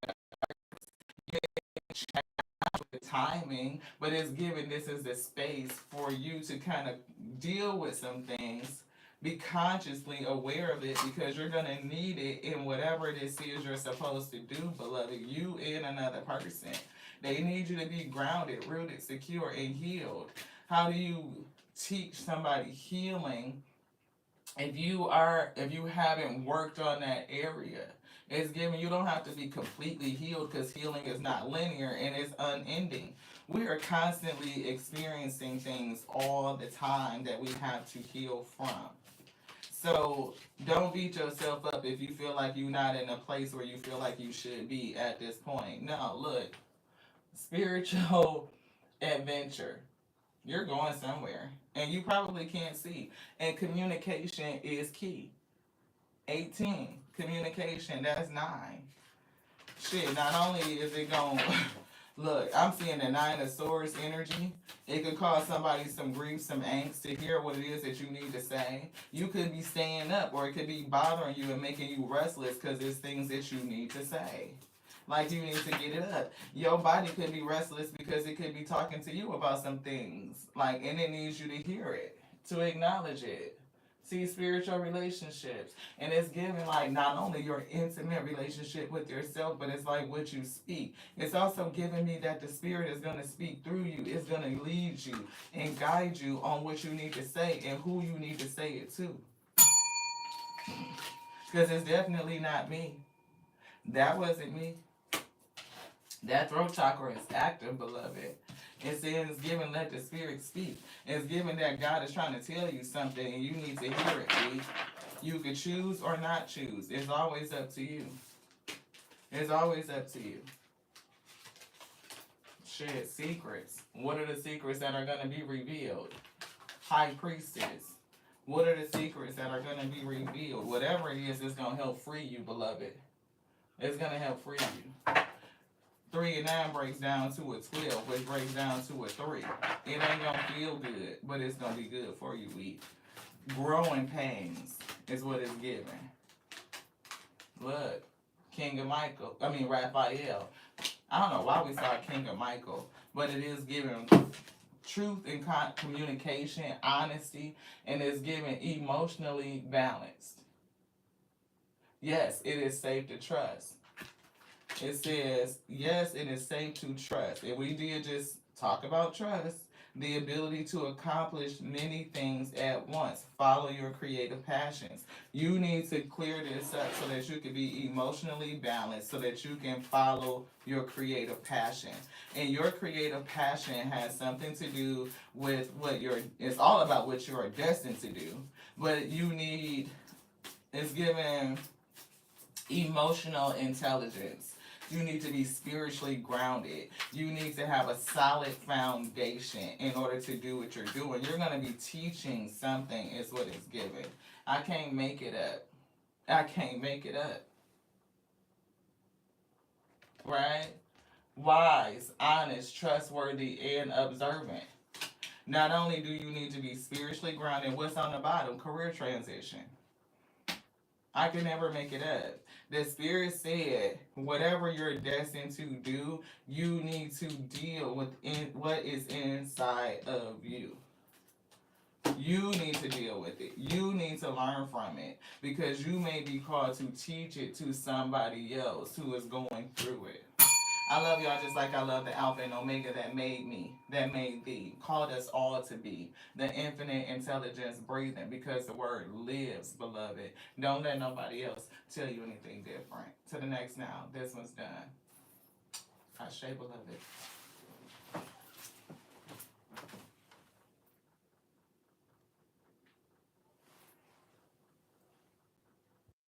timing, but it's given this as the space for you to kind of deal with some things. Be consciously aware of it because you're going to need it in whatever this is you're supposed to do, beloved. You and another person. They need you to be grounded, rooted, secure, and healed. How do you teach somebody healing if you haven't worked on that area? It's given you don't have to be completely healed because healing is not linear and it's unending. We are constantly experiencing things all the time that we have to heal from. So don't beat yourself up if you feel like you're not in a place where you feel like you should be at this point. No, look, spiritual adventure. You're going somewhere. And you probably can't see. And communication is key. 18. Communication, that's 9. Shit, not only is it going look, I'm seeing the 9 of Swords energy. It could cause somebody some grief, some angst to hear what it is that you need to say. You could be staying up, or it could be bothering you and making you restless because there's things that you need to say. Like you need to get it up. Your body could be restless because it could be talking to you about some things. Like, and it needs you to hear it, to acknowledge it. See, spiritual relationships. And it's giving like not only your intimate relationship with yourself, but it's like what you speak. It's also giving me that the spirit is going to speak through you. It's going to lead you and guide you on what you need to say and who you need to say it to. Because it's definitely not me. That wasn't me. That throat chakra is active, beloved. It says it's given, let the spirit speak. It's given that God is trying to tell you something and you need to hear it, see? You could choose or not choose. It's always up to you. It's always up to you. Shit, secrets. What are the secrets that are going to be revealed? High priestess. What are the secrets that are going to be revealed? Whatever it is, it's going to help free you, beloved. It's going to help free you. 3 and 9 breaks down to a 12, which breaks down to a 3. It ain't gonna feel good, but it's gonna be good for you. Growing pains is what it's giving. Look, Raphael. I don't know why we saw King of Michael, but it is giving truth and communication, honesty, and it's giving emotionally balanced. Yes, it is safe to trust. It says, yes, it is safe to trust. And we did just talk about trust. The ability to accomplish many things at once. Follow your creative passions. You need to clear this up so that you can be emotionally balanced, so that you can follow your creative passion. And your creative passion has something to do with it's all about what you are destined to do. But it's given emotional intelligence. You need to be spiritually grounded. You need to have a solid foundation in order to do what you're doing. You're going to be teaching something is what it's given. I can't make it up. I can't make it up. Right? Wise, honest, trustworthy, and observant. Not only do you need to be spiritually grounded, what's on the bottom? Career transition. I can never make it up. The Spirit said, whatever you're destined to do, you need to deal with what is inside of you. You need to deal with it. You need to learn from it. Because you may be called to teach it to somebody else who is going through it. I love y'all just like I love the Alpha and Omega that made me, that made thee, called us all to be the infinite intelligence breathing, because the word lives, beloved. Don't let nobody else tell you anything different. To the next now. This one's done. Ashe, beloved.